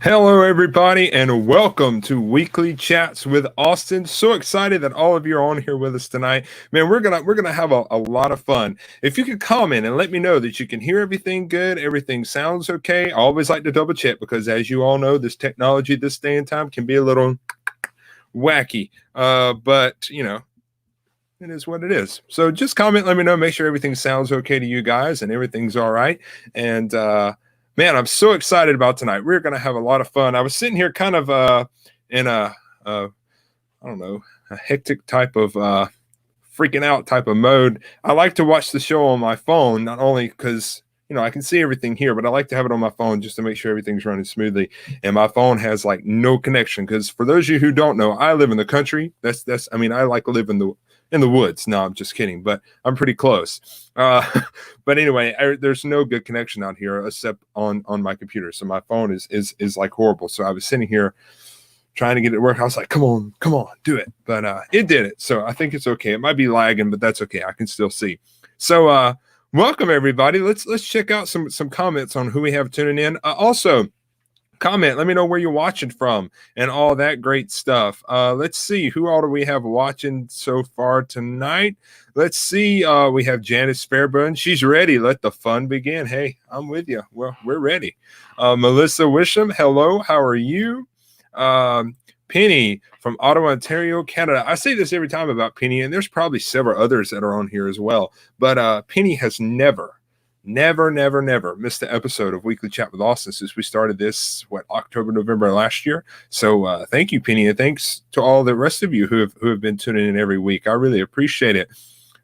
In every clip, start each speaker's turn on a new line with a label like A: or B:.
A: Hello, everybody, and welcome to Weekly Chats with Austin. So excited that all of you are on here with us tonight, man. We're gonna have a lot of fun. If you could comment and let me know that you can hear everything good, everything sounds okay. I always like to double check because, as you all know, this technology this day and time can be a little wacky. But it is what it is. So just comment, let me know, make sure everything sounds okay to you guys and everything's all right. And man, I'm so excited about tonight. We're going to have a lot of fun. I was sitting here kind of in I don't know, a hectic type of freaking out type of mode. I like to watch the show on my phone, not only because I can see everything here, but I like to have it on my phone just to make sure everything's running smoothly. And my phone has like no connection because for those of you who don't know, I live in the country. I mean, I like to live in the woods. No, I'm just kidding, but I'm pretty close. But anyway, there's no good connection out here except on my computer. So my phone is like horrible. So I was sitting here trying to get it to work. I was like, come on, do it. But it did it. So I think it's okay. It might be lagging, but that's okay. I can still see. So welcome everybody. Let's check out some comments on who we have tuning in. Also, comment, let me know where you're watching from and all that great stuff. Let's see, who all do we have watching so far tonight? Let's see, we have Janice Fairburn. She's ready. Let the fun begin. Hey, I'm with you. Well, we're ready. Melissa Wisham, hello, how are you? Penny from Ottawa, Ontario, Canada. I say this every time about Penny, and there's probably several others that are on here as well, but Penny has never missed an episode of Weekly Chat with Austin since we started this, October, November last year. So thank you, Penny, and thanks to all the rest of you who have been tuning in every week. I really appreciate it.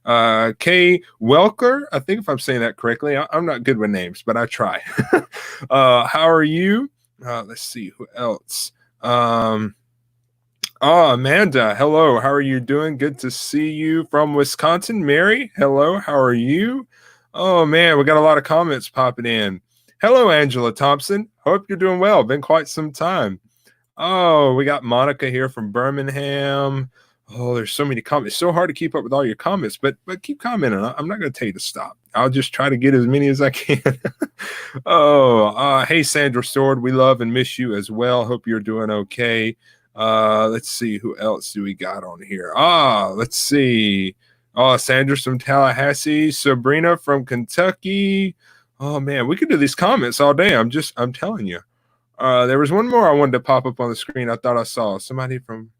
A: Kay Welker, I think if I'm saying that correctly, I'm not good with names, but I try. How are you? Let's see, who else? Amanda, hello, how are you doing? Good to see you from Wisconsin. Mary, hello, how are you? Oh man, we got a lot of comments popping in. Hello, Angela Thompson. Hope you're doing well. Been quite some time. Oh, we got Monica here from Birmingham. Oh, there's so many comments. It's so hard to keep up with all your comments, but keep commenting. I'm not going to tell you to stop. I'll just try to get as many as I can. Hey, Sandra Sword, we love and miss you as well. Hope you're doing okay. Let's see, who else do we got on here? Let's see. Oh, Sandra's from Tallahassee. Sabrina from Kentucky. Oh man, we could do these comments all day. I'm telling you. There was one more I wanted to pop up on the screen. I thought I saw somebody from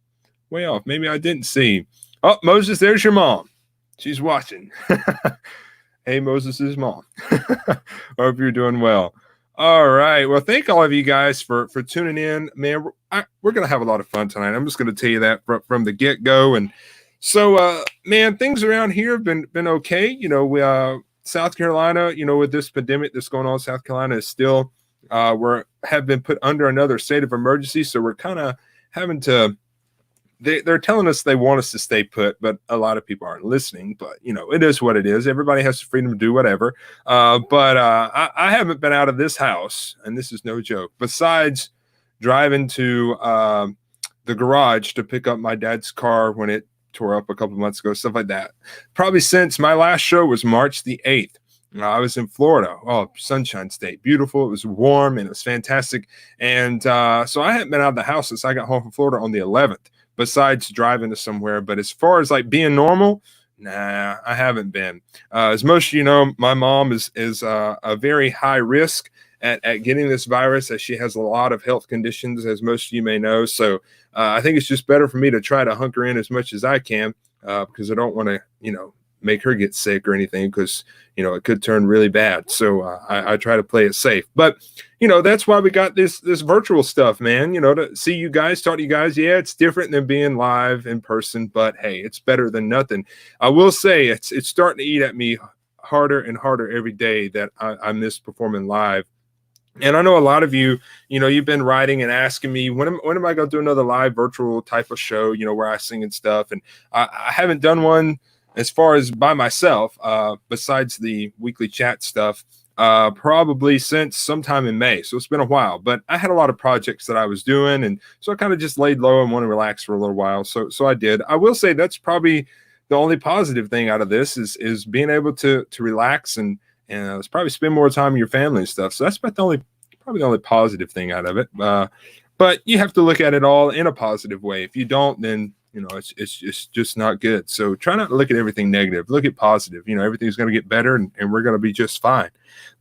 A: way off. Maybe I didn't see. Oh, Moses, there's your mom. She's watching. Hey, Moses' mom. Hope you're doing well. All right. Well, thank all of you guys for tuning in. Man, we're going to have a lot of fun tonight. I'm just going to tell you that from the get-go. And so, man, things around here have been okay. We South Carolina, with this pandemic that's going on, South Carolina is still have been put under another state of emergency. So we're kind of having to. They're telling us they want us to stay put, but a lot of people aren't listening. But it is what it is. Everybody has the freedom to do whatever. But I haven't been out of this house, and this is no joke. Besides driving to the garage to pick up my dad's car when it tore up a couple months ago, stuff like that. Probably since my last show was March the 8th. I was in Florida. Oh, Sunshine State. Beautiful. It was warm and it was fantastic. And so I hadn't been out of the house since I got home from Florida on the 11th, besides driving to somewhere. But as far as like being normal, nah, I haven't been. As most of you know, my mom is a very high risk at getting this virus, as she has a lot of health conditions, as most of you may know. So I think it's just better for me to try to hunker in as much as I can because I don't want to, make her get sick or anything because, it could turn really bad. So I try to play it safe. But, that's why we got this virtual stuff, man, to see you guys, talk to you guys. Yeah, it's different than being live in person, but hey, it's better than nothing. I will say it's starting to eat at me harder and harder every day that I miss performing live. And I know a lot of you, you've been writing and asking me, when am I going to do another live virtual type of show, where I sing and stuff. And I haven't done one as far as by myself, besides the weekly chat stuff, probably since sometime in May. So it's been a while, but I had a lot of projects that I was doing. And so I kind of just laid low and want to relax for a little while. So I did. I will say that's probably the only positive thing out of this is being able to relax and probably spend more time with your family and stuff. So that's about the only probably the only positive thing out of it. But you have to look at it all in a positive way. If you don't, then it's just not good. So try not to look at everything negative. Look at positive. Everything's going to get better, and we're going to be just fine.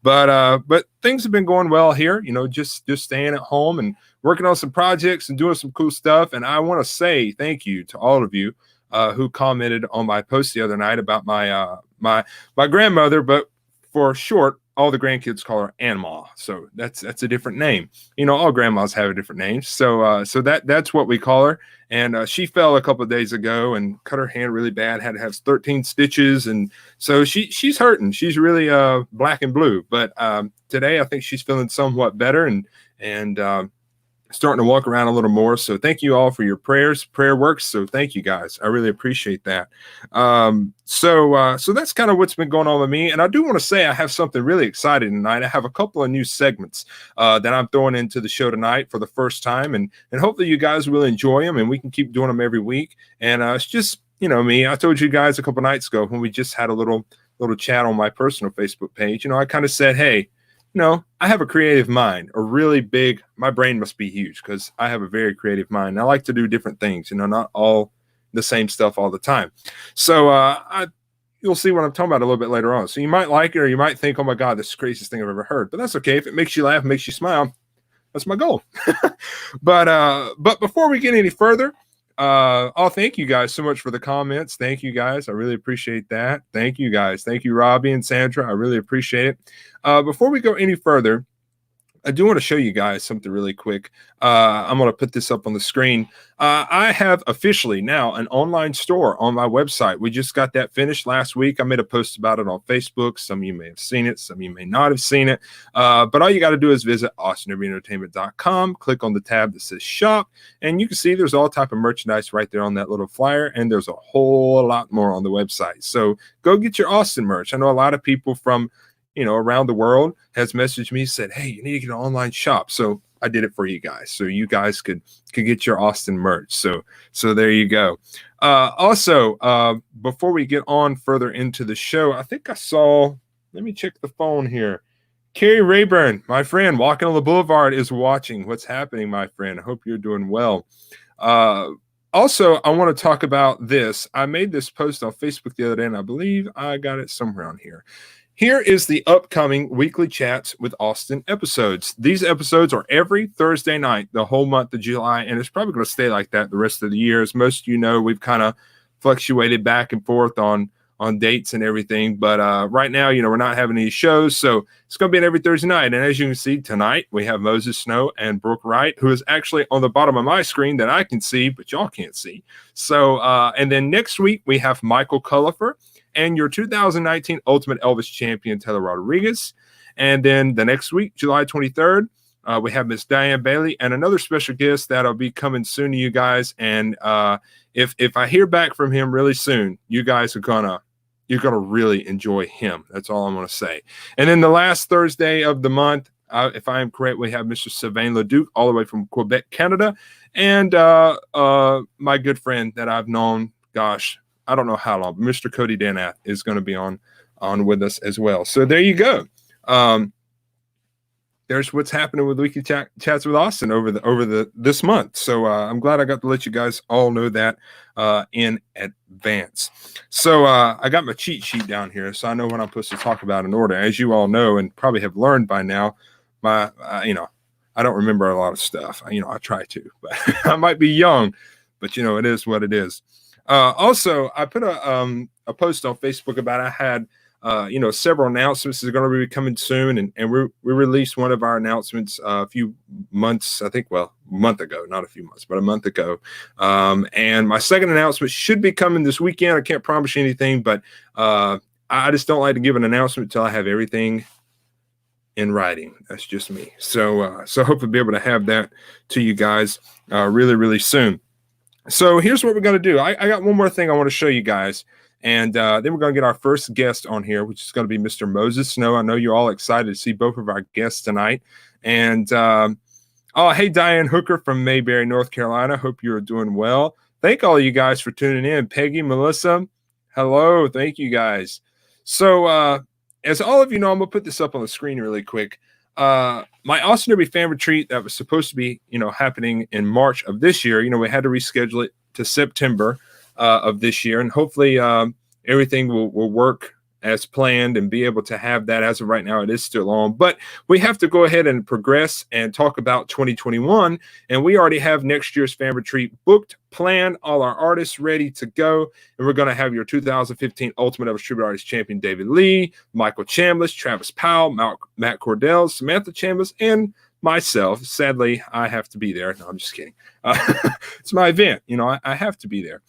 A: But things have been going well here. Just staying at home and working on some projects and doing some cool stuff. And I want to say thank you to all of you who commented on my post the other night about my my grandmother, but for short, all the grandkids call her Anma. So that's a different name. All grandmas have a different name. So that's what we call her. And she fell a couple of days ago and cut her hand really bad, had to have 13 stitches. And so she's hurting. She's really black and blue. But today I think she's feeling somewhat better and starting to walk around a little more. So thank you all for your prayers. Prayer works. So thank you guys. I really appreciate that. So that's kind of what's been going on with me. And I do want to say I have something really exciting tonight. I have a couple of new segments that I'm throwing into the show tonight for the first time. And hopefully you guys will enjoy them and we can keep doing them every week. And it's just, me. I told you guys a couple nights ago when we just had a little chat on my personal Facebook page. I kind of said, hey, I have a creative mind, my brain must be huge because I have a very creative mind. I like to do different things, not all the same stuff all the time. So you'll see what I'm talking about a little bit later on. So you might like it or you might think, oh my God, this is the craziest thing I've ever heard. But that's okay. If it makes you laugh, makes you smile, that's my goal. But before we get any further, thank you guys so much for the comments. Thank you guys. I really appreciate that. Thank you guys. Thank you, Robbie and Sandra. I really appreciate it. Before we go any further, I do want to show you guys something really quick. I'm going to put this up on the screen. I have officially now an online store on my website. We just got that finished last week. I made a post about it on Facebook. Some of you may have seen it. Some of you may not have seen it. But all you got to do is visit AustinArenaEntertainment.com, click on the tab that says shop, and you can see there's all type of merchandise right there on that little flyer. And there's a whole lot more on the website. So go get your Austin merch. I know a lot of people from around the world has messaged me, said, hey, you need to get an online shop. So I did it for you guys. So you guys could get your Austin merch. So there you go. Also, before we get on further into the show, I think I saw, let me check the phone here. Carrie Rayburn, my friend, walking on the boulevard is watching. What's happening, my friend? I hope you're doing well. Also, I want to talk about this. I made this post on Facebook the other day, and I believe I got it somewhere on here. Here is the upcoming weekly Chats with Austin episodes. These episodes are every Thursday night, the whole month of July, and it's probably going to stay like that the rest of the year. As most of you know, we've kind of fluctuated back and forth on dates and everything. But right now, we're not having any shows, so it's going to be an every Thursday night. And as you can see, tonight we have Moses Snow and Brooke Wright, who is actually on the bottom of my screen that I can see, but y'all can't see. So, and then next week we have Michael Cullifer and your 2019 Ultimate Elvis Champion, Taylor Rodriguez. And then the next week, July 23rd, we have Miss Diane Bailey and another special guest that'll be coming soon to you guys. And if I hear back from him really soon, you guys are you're gonna really enjoy him. That's all I'm gonna say. And then the last Thursday of the month, if I am correct, we have Mr. Sylvain Leduc, all the way from Quebec, Canada, and my good friend that I've known, gosh, I don't know how long, but Mr. Cody Danath is going to be on with us as well. So there you go. There's what's happening with Weekly Chats with Austin over this month. So I'm glad I got to let you guys all know that in advance. So I got my cheat sheet down here, so I know what I'm supposed to talk about in order. As you all know, and probably have learned by now, I don't remember a lot of stuff. I try to, but I might be young, but it is what it is. Also, I put a post on Facebook about I had several announcements that are going to be coming soon, and we released one of our announcements a few months, I think, a month ago, not a few months, but a month ago. And my second announcement should be coming this weekend. I can't promise you anything, but I just don't like to give an announcement until I have everything in writing. That's just me. So hopefully be able to have that to you guys really, really soon. So here's what we're going to do. I got one more thing I want to show you guys. And then we're going to get our first guest on here, which is going to be Mr. Moses Snow. I know you're all excited to see both of our guests tonight. And, hey, Diane Hooker from Mayberry, North Carolina. Hope you're doing well. Thank all of you guys for tuning in. Peggy, Melissa, hello. Thank you guys. So as all of you know, I'm going to put this up on the screen really quick. my Austin Derby fan retreat that was supposed to be, happening in March of this year, we had to reschedule it to September of this year, and hopefully everything will work as planned and be able to have that. As of right now, it is still on, but we have to go ahead and progress and talk about 2021. And we already have next year's fan retreat booked, planned, all our artists ready to go. And we're going to have your 2015 Ultimate Elvis Tribute Artist Champion David Lee, Michael Chambliss, Travis Powell, Matt Cordell, Samantha Chambliss, and myself. Sadly, I have to be there. No, I'm just kidding. It's my event. I have to be there.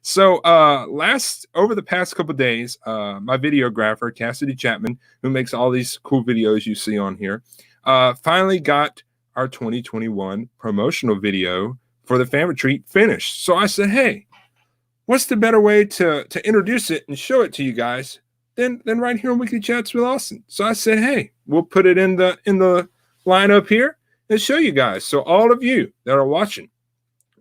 A: So over the past couple of days, my videographer, Cassidy Chapman, who makes all these cool videos you see on here, finally got our 2021 promotional video for the fan retreat finished. So I said, hey, what's the better way to introduce it and show it to you guys than right here on Weekly Chats with Austin? So I said, hey, we'll put it in the lineup here and show you guys. So all of you that are watching,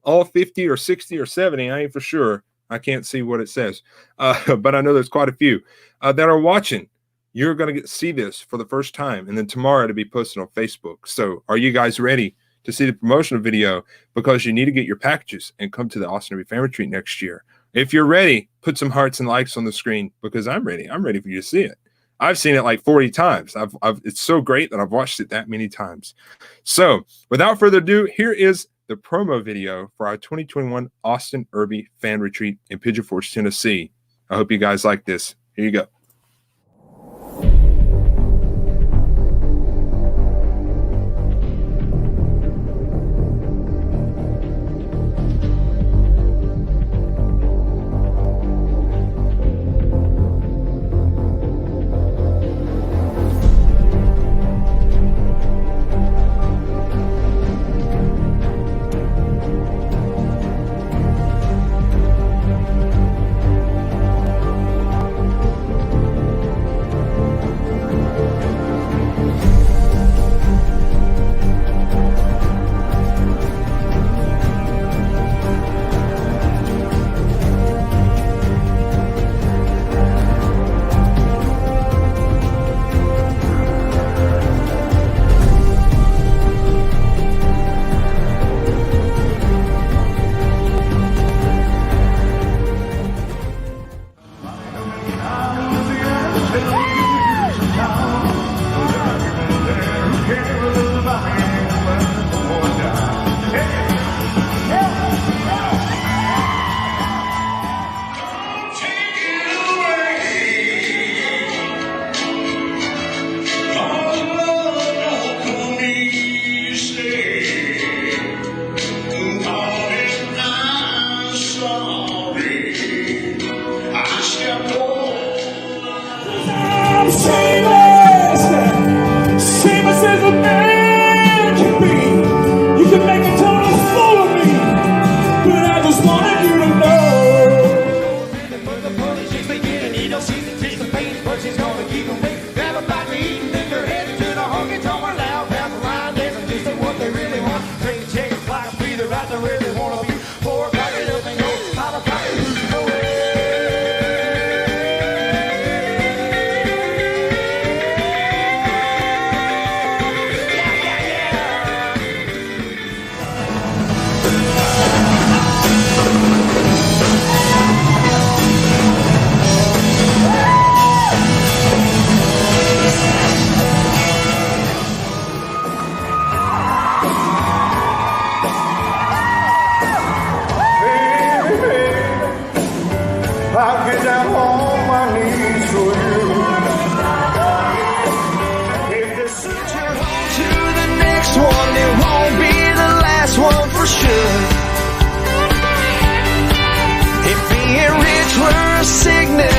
A: all 50 or 60 or 70, I ain't for sure. I can't see what it says, but I know there's quite a few that are watching. You're going to see this for the first time, and then tomorrow it'll be posted on Facebook. So are you guys ready to see the promotional video? Because you need to get your packages and come to the Austin Derby Fan Retreat next year. If you're ready, put some hearts and likes on the screen, because I'm ready. I'm ready for you to see it. I've seen it like 40 times. It's so great that I've watched it that many times. So without further ado, here is the promo video for our 2021 Austin Derby Fan Retreat in Pigeon Forge, Tennessee. I hope you guys like this. Here you go.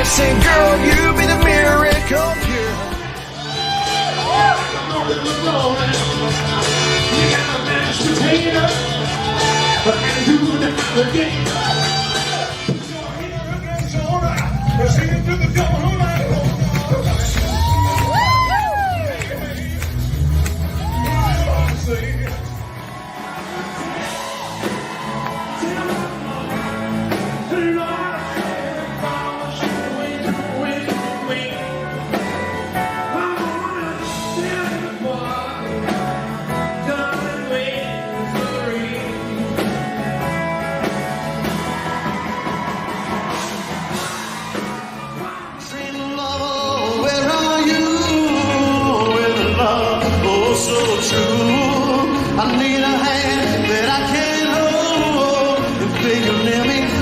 B: Say, girl, you be the miracle cure. You got a mashed potato, but I do the game. Put your hair against your right, sing it to the devil like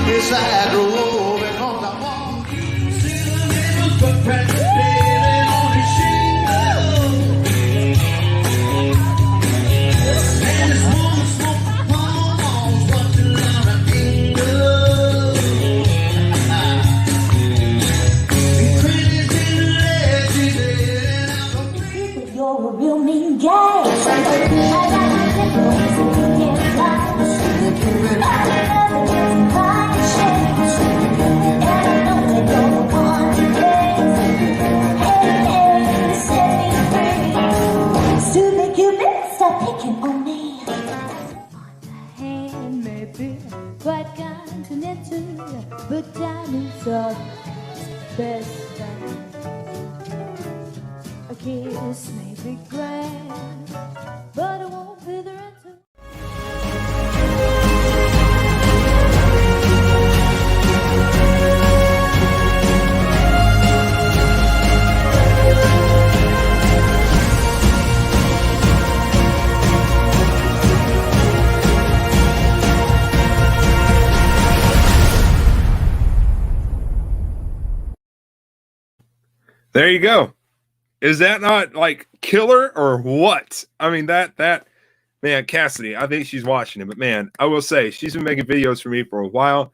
B: beside the road because I want to see the little footprints living on his shingle. And his woman smoking hormones, watching Laura Ingalls. He crazy in the legs, he said, and I'm
C: You're a real mean guy. I got the difference in your life. I love you by the shades. And I know that you're the one to place. Hey, set me free. Stupid Cupid, stop picking on me. Hand may be quite continental, but diamonds are best friends. A kiss may be grand, but it won't be the rental.
A: There you go. Is that not like killer or what? I mean, that man, Cassidy, I think she's watching it, but man, I will say she's been making videos for me for a while.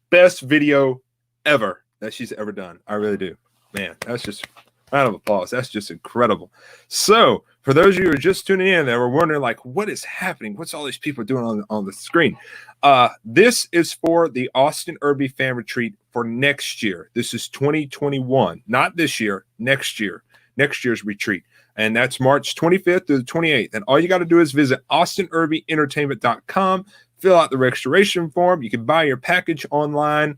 A: Best video ever that she's ever done. I really do. Man, that's just round of applause. That's just incredible. So for those of you who are just tuning in that were wondering like, what is happening? What's all these people doing on the screen? This is for the Austin Irby Fan Retreat for next year. This is 2021, not this year, next year. Next year's retreat. And that's March 25th to the 28th. And all you got to do is visit austinirvyentertainment.com, fill out the registration form. You can buy your package online,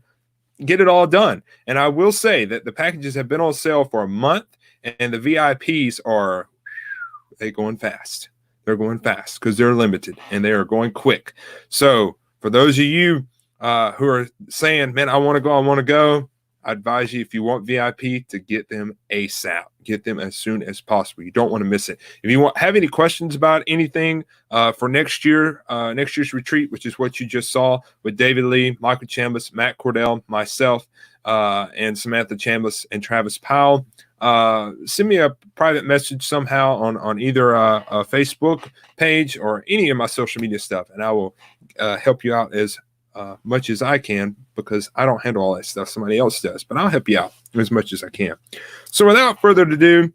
A: get it all done. And I will say that the packages have been on sale for a month, and the VIPs are going fast. They're going fast because they're limited and they are going quick. So for those of you who are saying, man, I want to go, I advise you, if you want VIP, to get them ASAP. Get them as soon as possible. You don't want to miss it. If you have any questions about anything for next year's retreat, which is what you just saw with David Lee, Michael Chambliss, Matt Cordell, myself, and Samantha Chambliss and Travis Powell, send me a private message somehow on either a Facebook page or any of my social media stuff, and I will help you out as much as I can, because I don't handle all that stuff. Somebody else does, but I'll help you out as much as I can. So without further ado,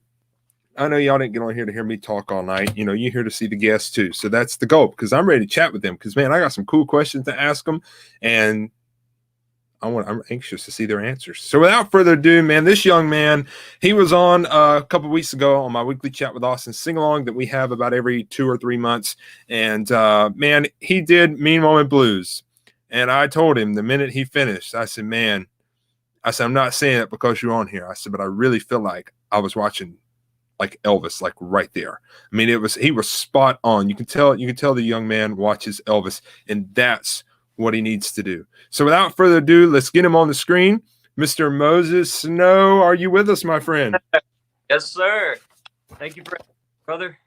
A: I know y'all didn't get on here to hear me talk all night. You know, you're here to see the guests too. So that's the goal, because I'm ready to chat with them, because man, I got some cool questions to ask them, and I'm anxious to see their answers. So without further ado, man, this young man, he was on a couple of weeks ago on my weekly Chat with Austin sing-along that we have about every 2 or 3 months. And man, he did Mean Moment Blues. And I told him the minute he finished, I said, man, I'm not saying it because you're on here. I said, but I really feel like I was watching like Elvis, like right there. I mean, he was spot on. You can tell the young man watches Elvis, and that's what he needs to do. So without further ado, let's get him on the screen. Mr. Moses Snow, are you with us, my friend?
D: Yes, sir. Thank you, brother.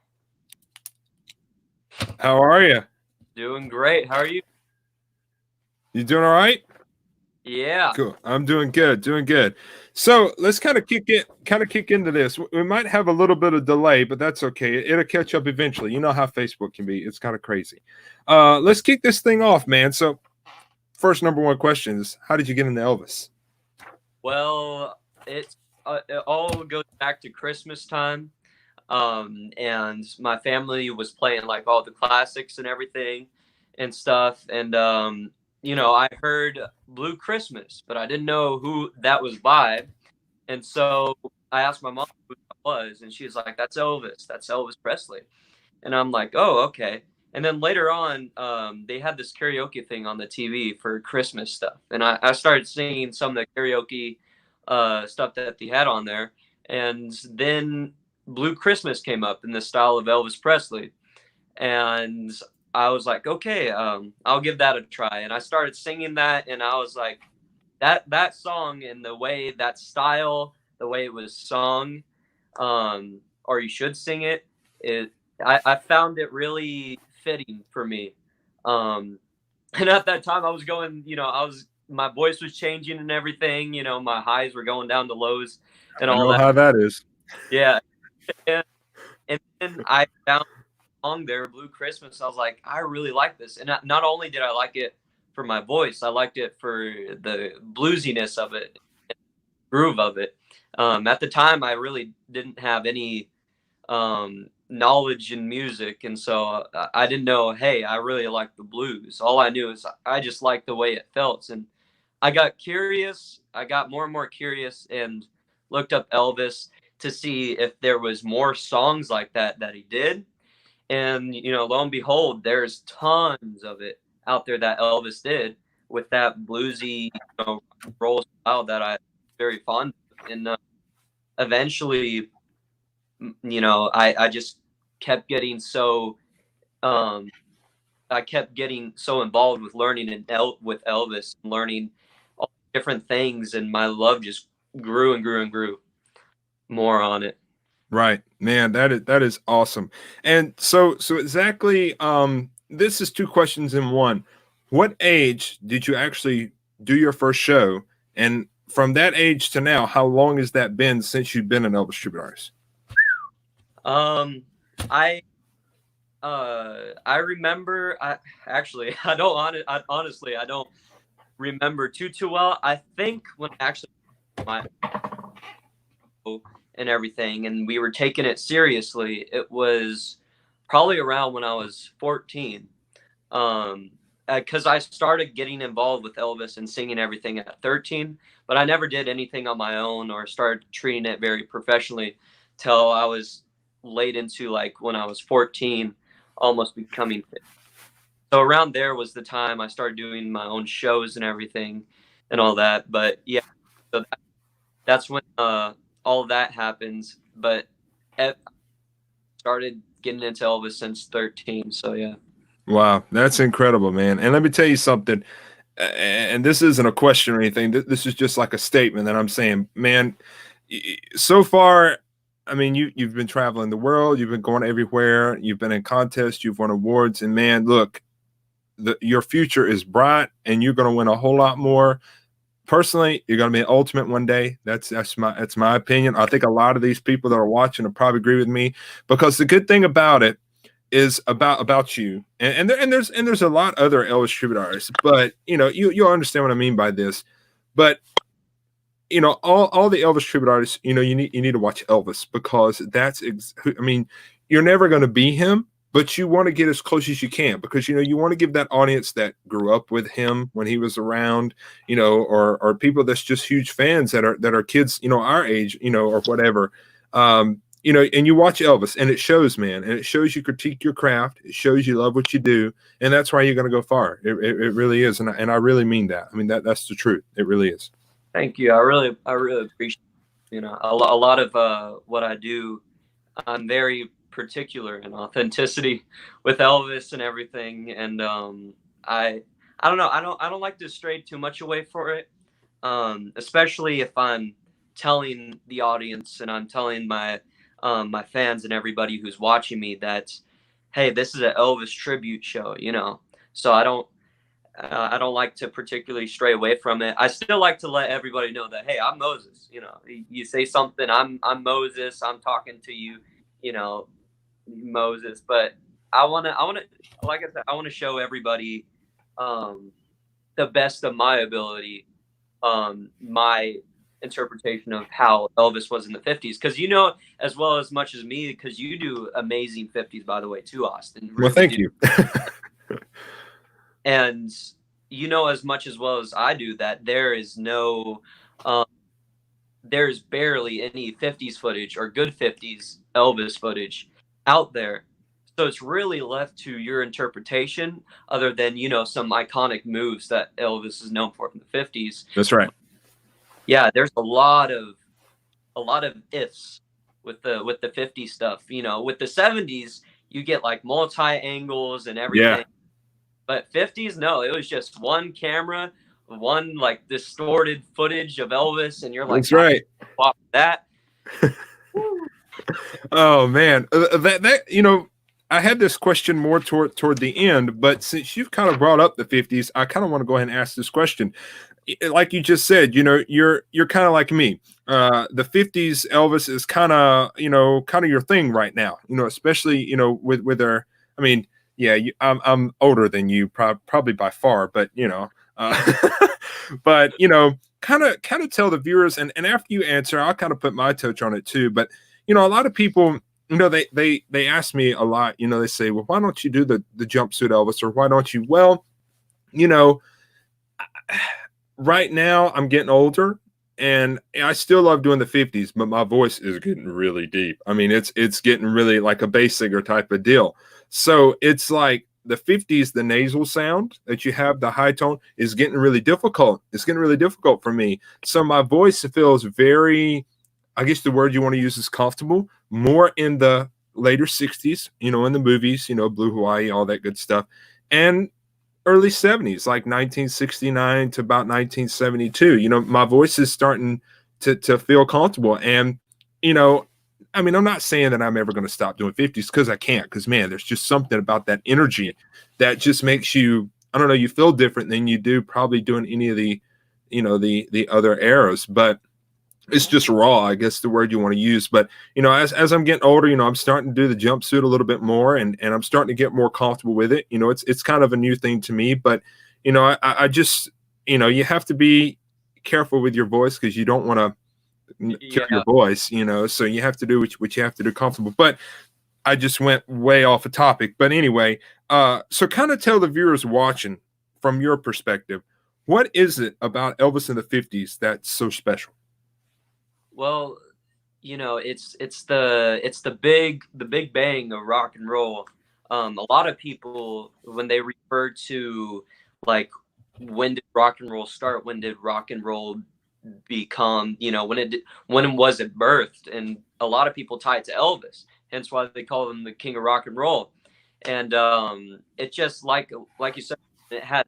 A: How are you?
D: Doing great. How are you?
A: You doing all right?
D: Yeah.
A: Cool. I'm doing good. So let's kind of kick into this. We might have a little bit of delay, but that's okay. It'll catch up eventually. You know how Facebook can be. It's kind of crazy. Let's kick this thing off, man. So first, number one question is, how did you get into Elvis?
D: Well, it all goes back to Christmas time. And my family was playing like all the classics and everything and stuff. And, you know, I heard Blue Christmas, but I didn't know who that was by. And so I asked my mom who that was, and she was like, that's Elvis. That's Elvis Presley. And I'm like, oh, okay. And then later on, they had this karaoke thing on the TV for Christmas stuff. And I started singing some of the karaoke stuff that they had on there. And then Blue Christmas came up in the style of Elvis Presley. And I was like, okay, I'll give that a try. And I started singing that, and I was like, that song and the way that style, the way it was sung, or you should sing it, I found it really fitting for me. And at that time I was going, you know, I was my voice was changing and everything. You know, my highs were going down to lows and
A: I
D: all
A: know
D: that.
A: how that is.
D: Yeah. And then I found a song there, Blue Christmas. I was like, I really like this. And not only did I like it for my voice, I liked it for the bluesiness of it, groove of it. At the time, I really didn't have any knowledge in music, and so I didn't know, hey, I really like the blues. All I knew is I just liked the way it felt, and I got curious. I got more and more curious, and looked up Elvis to see if there was more songs like that that he did. And you know, lo and behold, there's tons of it out there that Elvis did with that bluesy, you know, roll style that I'm very fond of. And eventually, you know, I just kept getting so um, I kept getting so involved with learning with Elvis, and learning all different things, and my love just grew and grew and grew more on it.
A: Right, man, that is awesome. And so exactly, this is two questions in one. What age did you actually do your first show? And from that age to now, how long has that been since you've been an Elvis tribute artist?
D: Um, I I remember. I actually I honestly I don't remember too well. I think when actually my and everything, and we were taking it seriously, it was probably around when I was 14. Because I started getting involved with Elvis and singing everything at 13, but I never did anything on my own or started treating it very professionally till I was late into, like, when I was 14, almost becoming 15. So around there was the time I started doing my own shows and everything and all that. But yeah, so that's when all that happens. But I started getting into Elvis since 13. So yeah.
A: Wow, that's incredible, man. And let me tell you something, and this isn't a question or anything. This is just like a statement that I'm saying, man. So far, I mean, you've been traveling the world, you've been going everywhere, you've been in contests, you've won awards, and man, look, your future is bright, and you're going to win a whole lot more. Personally, you're going to be an ultimate one day. That's my opinion. I think a lot of these people that are watching will probably agree with me, because the good thing about it is about you, and there's a lot other Elvis tribute artists, but you know, you'll understand what I mean by this. But you know, all the Elvis tribute artists, you know, you need to watch Elvis, because I mean, you're never going to be him, but you want to get as close as you can, because you know, you want to give that audience that grew up with him when he was around, you know, or people that's just huge fans that are kids, you know, our age, you know, or whatever. You know, and you watch Elvis, and it shows, man, and it shows you critique your craft. It shows you love what you do, and that's why you're going to go far. It really is, and I really mean that. I mean, that's the truth. It really is.
D: Thank you. I really appreciate, you know, a lot of what I do. I'm very particular in authenticity with Elvis and everything, and I don't know. I don't like to stray too much away for it, especially if I'm telling the audience and I'm telling my my fans and everybody who's watching me that, hey, this is an Elvis tribute show, you know. So I don't like to particularly stray away from it. I still like to let everybody know that, hey, I'm Moses. You know, you say something, I'm Moses. I'm talking to you, you know, Moses. But I wanna, like I said, I want to show everybody the best of my ability, my interpretation of how Elvis was in the 50s. Because you know as well as much as me, because you do amazing 50s, by the way, too, Austin.
A: Well, thank you.
D: And you know as much as well as I do that there is no, there's barely any 50s footage or good 50s Elvis footage out there. So it's really left to your interpretation, other than, you know, some iconic moves that Elvis is known for from the 50s.
A: That's right.
D: Yeah, there's a lot of ifs with the 50s stuff. You know, with the 70s, you get like multi angles and everything.
A: Yeah.
D: But 50s, no, it was just one camera, one like distorted footage of Elvis, and you're like,
A: that's right.
D: That.
A: Oh man, that you know, I had this question more toward the end, but since you've kind of brought up the 50s, I kind of want to go ahead and ask this question. like you just said, you're kind of like me. The 50s Elvis is kind of, kind of your thing right now, especially, with our, I mean, yeah, I'm older than you, probably by far, but, uh, but, kind of tell the viewers, and after you answer, I'll kind of put my touch on it too. But, a lot of people, they ask me a lot, they say, well, why don't you do the jumpsuit Elvis, or why don't you? Well, you know, right now I'm getting older and I still love doing the 50s, but my voice is getting really deep. I mean, it's getting really like a bass singer type of deal. So it's like the 50s, the nasal sound that you have, the high tone is getting really difficult. It's getting really difficult for me. So my voice feels very, I guess the word you want to use is comfortable, more in the later 60s, in the movies, Blue Hawaii, all that good stuff. And early 70s, like 1969 to about 1972. My voice is starting to feel comfortable. And, I mean, I'm not saying that I'm ever going to stop doing 50s, because I can't, because man, there's just something about that energy that just makes you, I don't know, you feel different than you do probably doing any of the, the other eras. But it's just raw, I guess the word you want to use. But as I'm getting older, I'm starting to do the jumpsuit a little bit more, and I'm starting to get more comfortable with it. It's kind of a new thing to me. But I just, you have to be careful with your voice, because you don't want to kill your
D: Yeah.
A: voice. So you have to do what you have to do comfortable. But I just went way off a topic. But anyway, so kind of tell the viewers watching, from your perspective, what is it about Elvis in the 50s that's so special?
D: Well, it's the big bang of rock and roll. A lot of people, when they refer to, like, when did rock and roll start, when did rock and roll become, when was it birthed, and a lot of people tie it to Elvis, hence why they call him the king of rock and roll. And it just, like you said, it had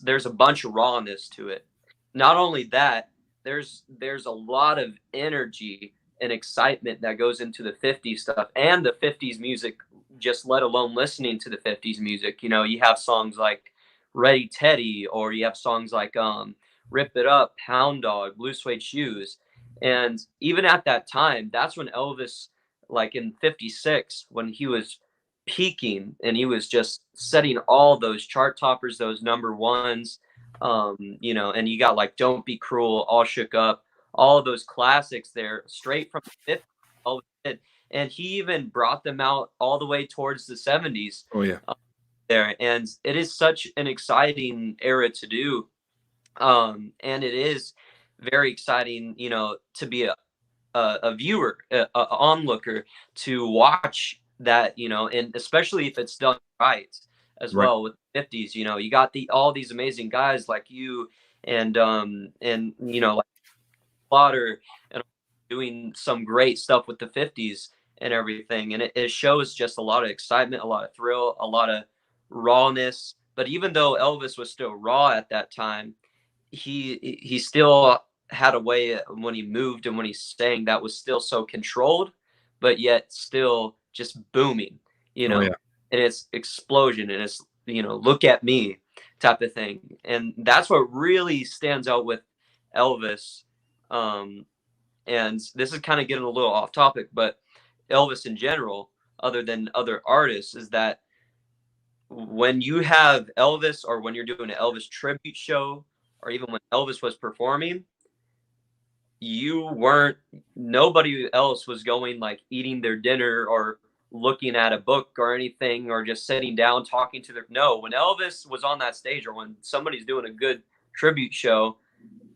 D: there's a bunch of rawness to it. Not only that, there's a lot of energy and excitement that goes into the 50s stuff and the 50s music, just let alone listening to the 50s music. You have songs like Ready Teddy, or you have songs like Rip It Up, Hound Dog, Blue Suede Shoes. And even at that time, that's when Elvis, like in 56, when he was peaking and he was just setting all those chart toppers, those number ones. And you got like Don't Be Cruel, All Shook Up, all of those classics there, straight from the 50s. Elvis did. And he even brought them out all the way towards the 70s
A: Oh yeah.
D: there. And it is such an exciting era to do. And it is very exciting, to be a viewer, a onlooker, to watch that, and especially if it's done right as
A: Right.
D: well with the 50s. You got all these amazing guys like you, and like Slaughter, and doing some great stuff with the 50s and everything. And it shows just a lot of excitement, a lot of thrill, a lot of rawness. But even though Elvis was still raw at that time, he still had a way when he moved and when he sang that was still so controlled, but yet still just booming,
A: Oh yeah.
D: and it's explosion, and it's, look at me type of thing. And that's what really stands out with Elvis. Um, and this is kind of getting a little off topic, but Elvis in general, other than other artists, is that when you have Elvis, or when you're doing an Elvis tribute show, or even when Elvis was performing, nobody else was going, like, eating their dinner or looking at a book or anything, or just sitting down talking to no, when Elvis was on that stage, or when somebody's doing a good tribute show,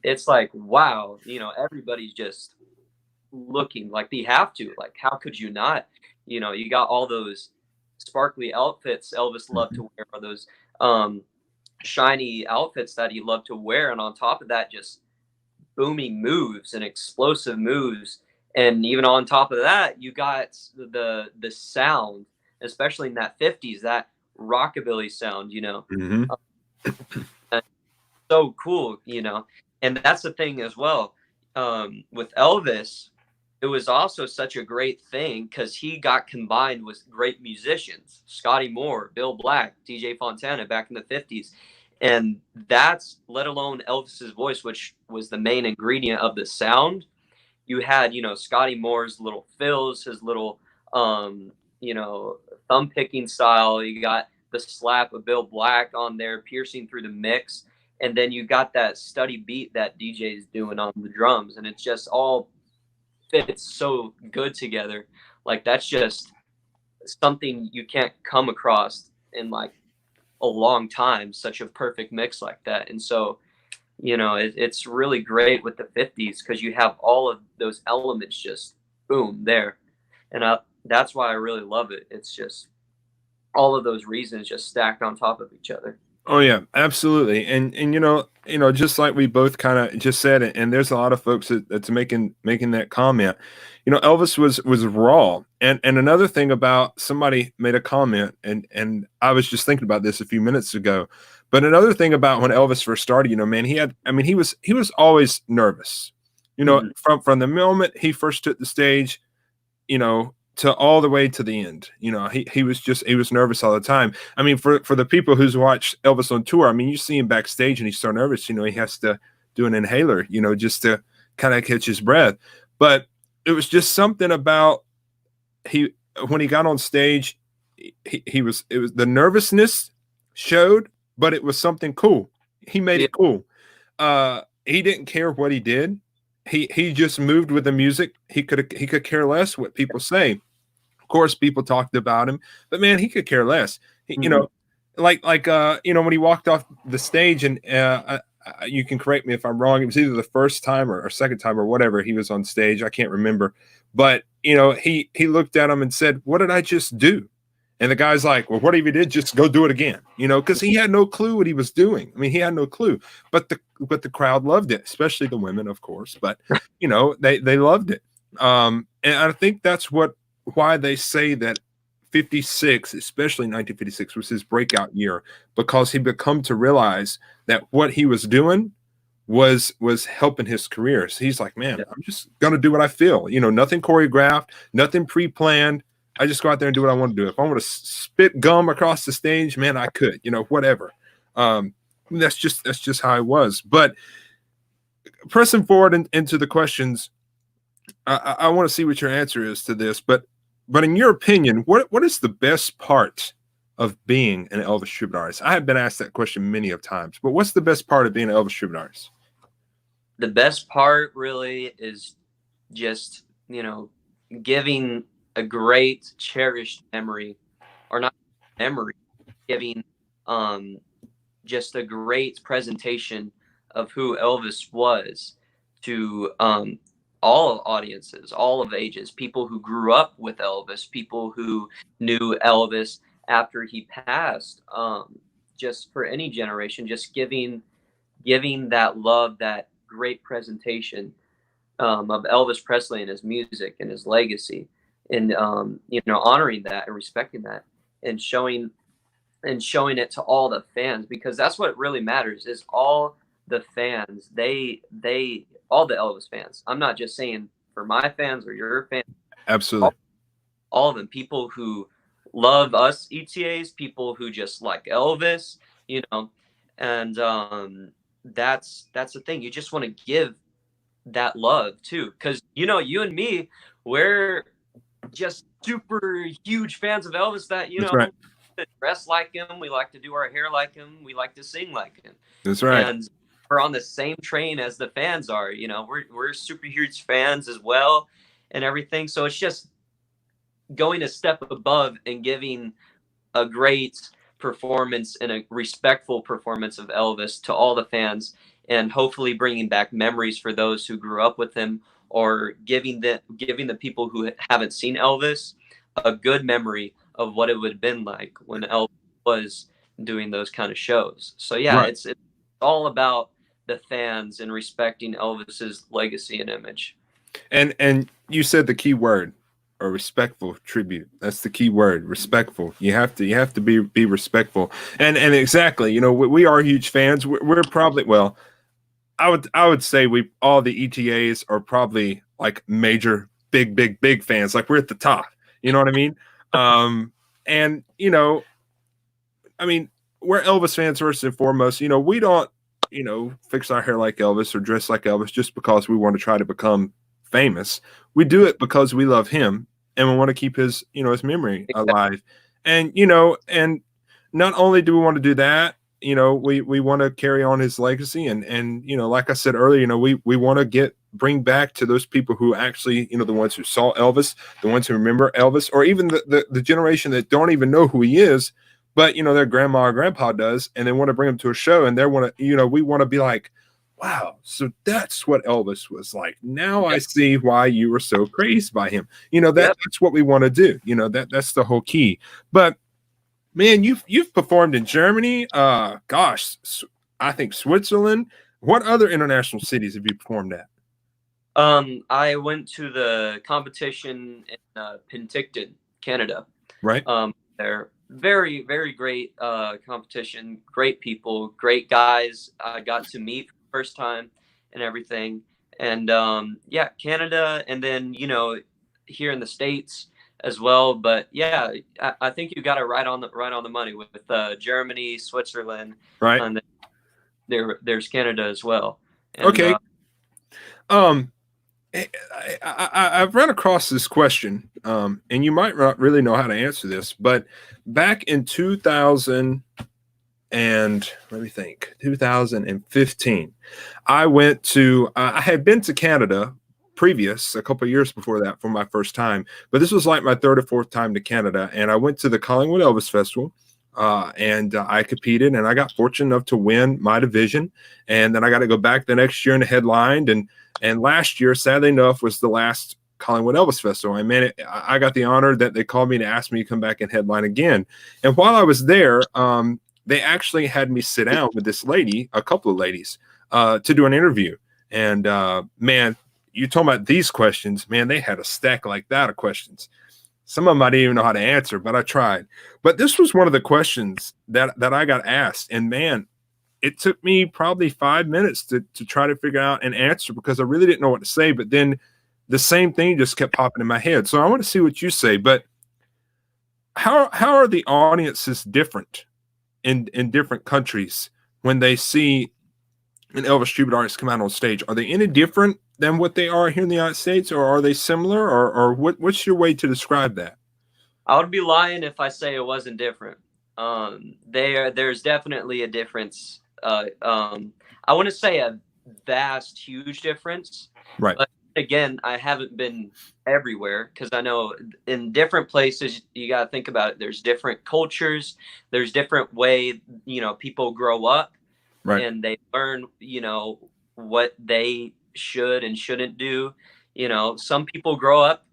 D: it's like, wow, everybody's just looking like they have to, like, how could you not? You got all those sparkly outfits Elvis loved to wear, or those shiny outfits that he loved to wear, and on top of that, just booming moves and explosive moves. And even on top of that, you got the sound, especially in that 50s, that rockabilly sound,
A: Hmm.
D: so cool, and that's the thing as well. With Elvis, it was also such a great thing because he got combined with great musicians, Scotty Moore, Bill Black, DJ Fontana, back in the 50s. And that's, let alone Elvis's voice, which was the main ingredient of the sound. You had, Scotty Moore's little fills, his little, you know, thumb picking style. You got the slap of Bill Black on there piercing through the mix. And then you got that steady beat that DJ's doing on the drums. And it's just all fits so good together. Like, that's just something you can't come across in like a long time, such a perfect mix like that. And so, it's really great with the 50s because you have all of those elements just boom there. And that's why I really love it. It's just all of those reasons just stacked on top of each other.
A: Oh yeah, absolutely. And just like we both kind of just said it, and there's a lot of folks that's making that comment. Elvis was raw. And another thing about, somebody made a comment, and I was just thinking about this a few minutes ago. But another thing about when Elvis first started, man, he was always nervous. From the moment he first took the stage, to all the way to the end. He was nervous all the time. I mean, for the people who's watched Elvis on tour, I mean, you see him backstage and he's so nervous, he has to do an inhaler, just to kind of catch his breath. But it was just something about when he got on stage, it was the nervousness showed, but it was something cool. He made it cool. He didn't care what he did. He just moved with the music. He could care less what people say. Of course, people talked about him, but man, he could care less. Like when he walked off the stage, and you can correct me if I'm wrong. It was either the first time or second time or whatever he was on stage. I can't remember, but he looked at him and said, "What did I just do?" And the guy's like, "Well, whatever you did, just go do it again." Because he had no clue what he was doing. I mean, he had no clue, but the crowd loved it, especially the women, of course. But they loved it. And I think that's why they say that 56, especially 1956, was his breakout year, because he become to realize that what he was doing was helping his career. So he's like, man, I'm just gonna do what I feel. Nothing choreographed, nothing pre-planned. I just go out there and do what I want to do. If I want to spit gum across the stage, man, I could, whatever. That's just how I was. But pressing forward into the questions, I want to see what your answer is to this. But in your opinion, what is the best part of being an Elvis tribute artist? I have been asked that question many of times, but what's the best part of being an Elvis tribute artist?
D: The best part really is just, giving a great cherished memory, or not memory, giving just a great presentation of who Elvis was to all audiences, all of ages, people who grew up with Elvis, people who knew Elvis after he passed, just for any generation, just giving that love, that great presentation of Elvis Presley and his music and his legacy. And honoring that and respecting that, and showing it to all the fans, because that's what really matters, is all the fans, all the Elvis fans. I'm not just saying for my fans or your fans.
A: Absolutely.
D: All of them, people who love us ETAs, people who just like Elvis, and that's the thing. You just want to give that love too, because you and me, we're just super huge fans of Elvis, that
A: right.
D: dress like him, we like to do our hair like him, we like to sing like him.
A: That's right.
D: And we're on the same train as the fans are. We're super huge fans as well and everything. So it's just going a step above and giving a great performance and a respectful performance of Elvis to all the fans, and hopefully bringing back memories for those who grew up with him, or giving the people who haven't seen Elvis a good memory of what it would have been like when Elvis was doing those kind of shows. So yeah, right. It's all about the fans and respecting Elvis's legacy and image.
A: And you said the key word, a respectful tribute. That's the key word, respectful. You have to be respectful. And exactly, we are huge fans. We're probably, well, I would say all the ETAs are probably like major big fans. Like, we're at the top. You know what I mean? And I mean, we're Elvis fans first and foremost. You know, we don't, you know, fix our hair like Elvis or dress like Elvis just because we want to try to become famous. We do it because we love him and we want to keep his, you know, his memory alive. And, you know, and not only do we want to do that, you know, we want to carry on his legacy. And, you know, like I said earlier, you know, we want to bring back to those people who actually, you know, the ones who saw Elvis, the ones who remember Elvis, or even the generation that don't even know who he is, but, you know, their grandma or grandpa does, and they want to bring them to a show, and they want to, you know, we want to be like, wow, so that's what Elvis was like. Now I see why you were so crazed by him. You know, that's what we want to do. You know, that's the whole key. But man, you've performed in Germany, gosh, I think Switzerland. What other international cities have you performed at?
D: I went to the competition in Penticton, Canada.
A: Right.
D: They're very, very great competition. Great people, great guys. I got to meet for the first time and everything. And yeah, Canada, and then, you know, here in the States as well. But yeah, I think you got it right on the money with Germany, Switzerland,
A: right,
D: and there's Canada as well. And,
A: okay. I've run across this question, and you might not really know how to answer this, but back in 2015, I went to, I had been to Canada previous, a couple of years before that, for my first time, but this was like my third or fourth time to Canada, and I went to the Collingwood Elvis Festival, and I competed, and I got fortunate enough to win my division, and then I got to go back the next year and headlined, and last year, sadly enough, was the last Collingwood Elvis Festival. I mean, I got the honor that they called me to ask me to come back and headline again. And while I was there, they actually had me sit down with this lady, a couple of ladies, to do an interview. And man, you talking about these questions, man, they had a stack like that of questions. Some of them I didn't even know how to answer, but I tried. But this was one of the questions that I got asked. And man, it took me probably 5 minutes to try to figure out an answer because I really didn't know what to say. But then the same thing just kept popping in my head. So I want to see what you say. But how are the audiences different in different countries when they see an Elvis tribute artist come out on stage? Are they any different than what they are here in the United States, or are they similar, or what's your way to describe that?
D: I would be lying if I say it wasn't different. There's definitely a difference. I wouldn't say a vast, huge difference.
A: Right.
D: But again, I haven't been everywhere because I know in different places you got to think about it. There's different cultures. There's different way, you know, people grow up,
A: right,
D: and they learn, you know, what they should and shouldn't do. You know, some people grow up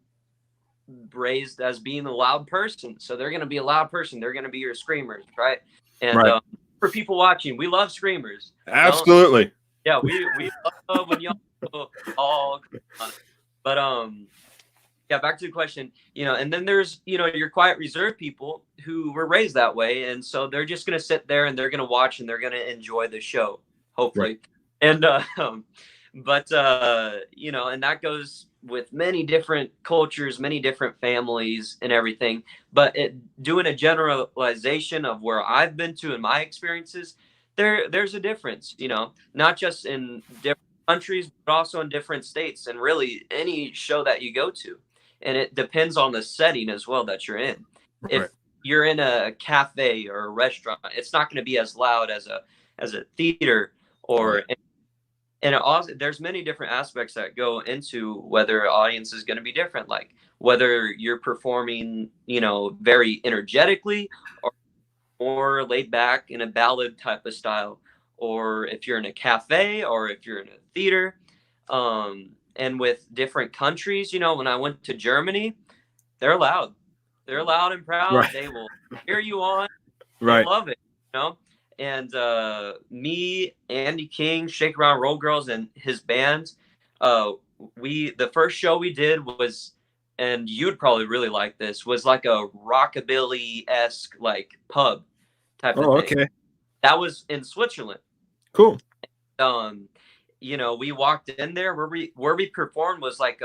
D: raised as being a loud person, so they're going to be a loud person. They're going to be your screamers, right? And
A: right.
D: For people watching, we love screamers.
A: Absolutely.
D: Yeah, we love when y'all all. But yeah, back to the question. You know, and then there's, you know, your quiet, reserved people who were raised that way, and so they're just going to sit there and they're going to watch and they're going to enjoy the show, hopefully. Right. And but you know, and that goes with many different cultures, many different families and everything. But doing a generalization of where I've been to in my experiences, there's a difference, you know, not just in different countries, but also in different states, and really any show that you go to. And it depends on the setting as well that you're in. Right. If you're in a cafe or a restaurant, it's not going to be as loud as a theater or. Right. And it also, there's many different aspects that go into whether audience is going to be different, like whether you're performing, you know, very energetically or more laid back in a ballad type of style, or if you're in a cafe or if you're in a theater. And with different countries, you know, when I went to Germany, they're loud. They're loud and proud. Right. They will hear you on. Right. They love it, you know. And me, Andy King, Shake Around Roll Girls, and his band, the first show we did was, and you'd probably really like this, was like a rockabilly-esque like pub type of thing. Okay. That was in Switzerland.
A: Cool.
D: You know, we walked in there where we performed was like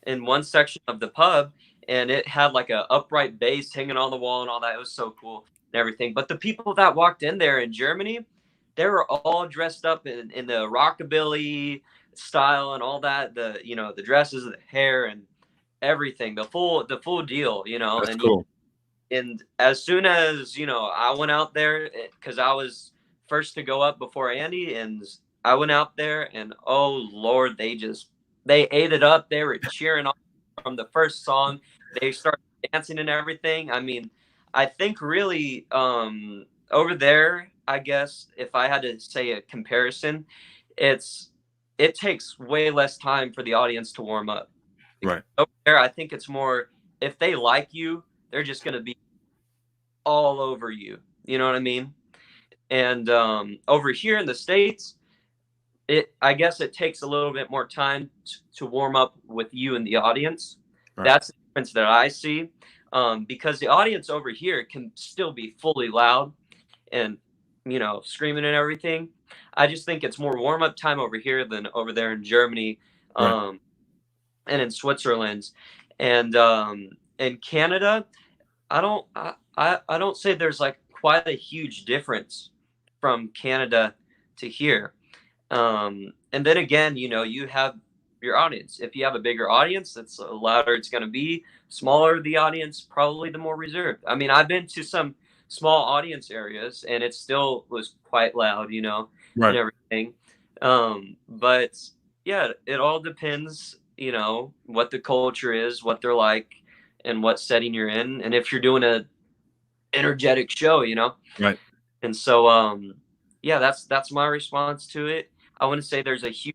D: in one section of the pub, and it had like a upright bass hanging on the wall and all that. It was so cool. and everything. But the people that walked in there in Germany, they were all dressed up in the rockabilly style and all that. The the dresses, the hair, and everything, the full deal.
A: That's
D: And
A: cool.
D: and as soon as I went out there because I was first to go up before Andy, and I went out there, and oh Lord, they ate it up. They were cheering on from the first song. They started dancing and everything. I mean, I think really over there, I guess if I had to say a comparison, it's it takes way less time for the audience to warm up.
A: Right.
D: Over there, I think it's more if they like you, they're just gonna be all over you. You know what I mean? And over here in the States, I guess it takes a little bit more time to warm up with you and the audience.
A: Right.
D: That's the difference that I see. Because the audience over here can still be fully loud and screaming and everything. I just think it's more warm up time over here than over there in Germany,
A: Right.
D: and in Switzerland, and in Canada. I don't say there's like quite a huge difference from Canada to here. And then again, you have your audience. If you have a bigger audience, that's the louder it's going to be. Smaller the audience, probably the more reserved. I mean, I've been to some small audience areas, and it still was quite loud, and
A: Right.
D: everything. But yeah, it all depends, what the culture is, what they're like, and what setting you're in, and if you're doing a energetic show.
A: Right.
D: And so, yeah, that's my response to it. I wouldn't say there's a huge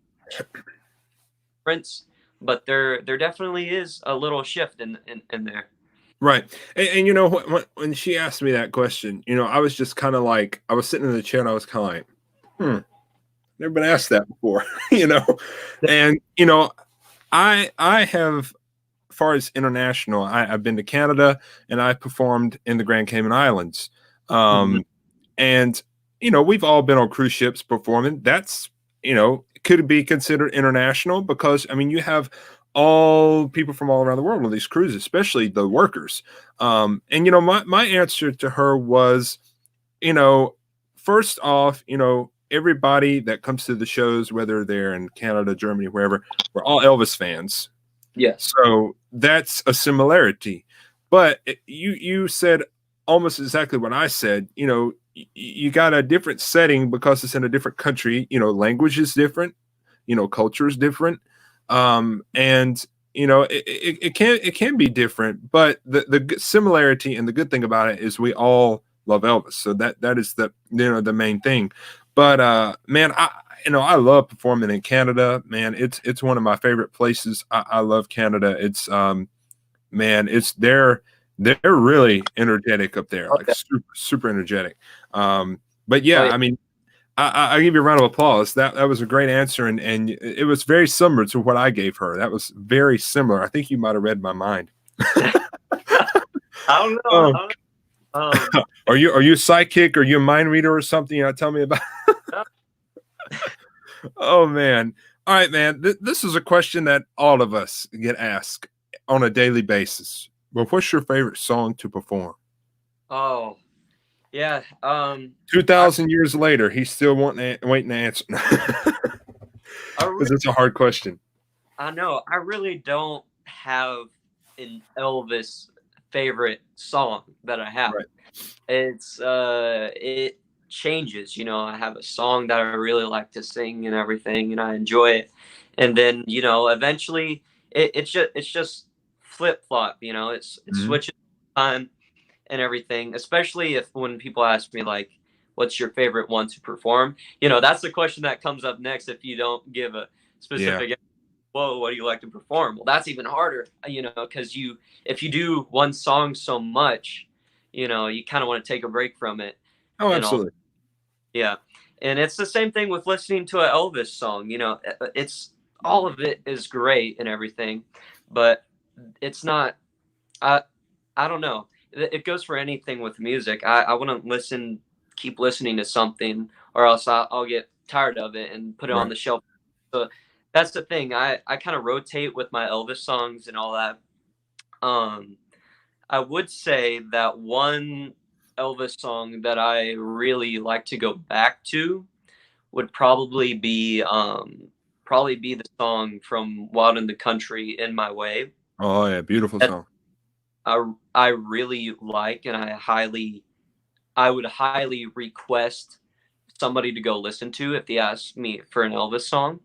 D: difference, but there definitely is a little shift in there.
A: Right. And when she asked me that question, I was just kind of like, I was sitting in the chair and I was kind of like, never been asked that before, and, I have, as far as international, I've been to Canada and I performed in the Grand Cayman Islands.
D: Mhm.
A: And, we've all been on cruise ships performing. That's, could be considered international because, I mean, you have all people from all around the world on these cruises, especially the workers. And, my answer to her was, first off, everybody that comes to the shows, whether they're in Canada, Germany, wherever, we're all Elvis fans.
D: Yes.
A: So that's a similarity. But you said almost exactly what I said. You got a different setting because it's in a different country. Language is different. Culture is different. And it can be different, but the similarity and the good thing about it is we all love Elvis. So that is the main thing. But man, I love performing in Canada. Man, it's one of my favorite places. I love Canada. It's man, they're really energetic up there, like
D: Okay.
A: super super energetic. But
D: Oh,
A: yeah,
D: yeah.
A: I mean, I give you a round of applause. That was a great answer, and it was very similar to what I gave her. That was very similar. I think you might have read my mind.
D: I don't know.
A: Um,
D: I don't know.
A: are you a psychic? Are you a mind reader or something? Tell me about. Oh man! All right, man. This is a question that all of us get asked on a daily basis. But what's your favorite song to perform?
D: Oh, yeah.
A: 2,000 years later, he's still waiting to answer
D: I
A: because it's a hard question.
D: I know. I really don't have an Elvis favorite song that I have.
A: Right.
D: It changes. I have a song that I really like to sing and everything, and I enjoy it. And then eventually it's just flip flop. It
A: Mhm.
D: switches time and everything. Especially if when people ask me like, "What's your favorite one to perform?" That's the question that comes up next if you don't give a
A: Yeah.
D: specific, whoa, what do you like to perform? Well, that's even harder, because if you do one song so much, you kind of want to take a break from it
A: Oh,
D: and all.
A: absolutely.
D: Yeah. And it's the same thing with listening to an Elvis song, it's all of it is great and everything, but it's not, I, I don't know. It goes for anything with music. I wouldn't keep listening to something or else I'll get tired of it and put it on
A: Right.
D: the shelf. So that's the thing. I kind of rotate with my Elvis songs and all that. Um, I would say that one Elvis song that I really like to go back to would probably be the song from Wild in the Country, "In My Way."
A: Oh yeah, beautiful
D: That
A: song.
D: I really like, and I would highly request somebody to go listen to if they ask me for an Elvis song.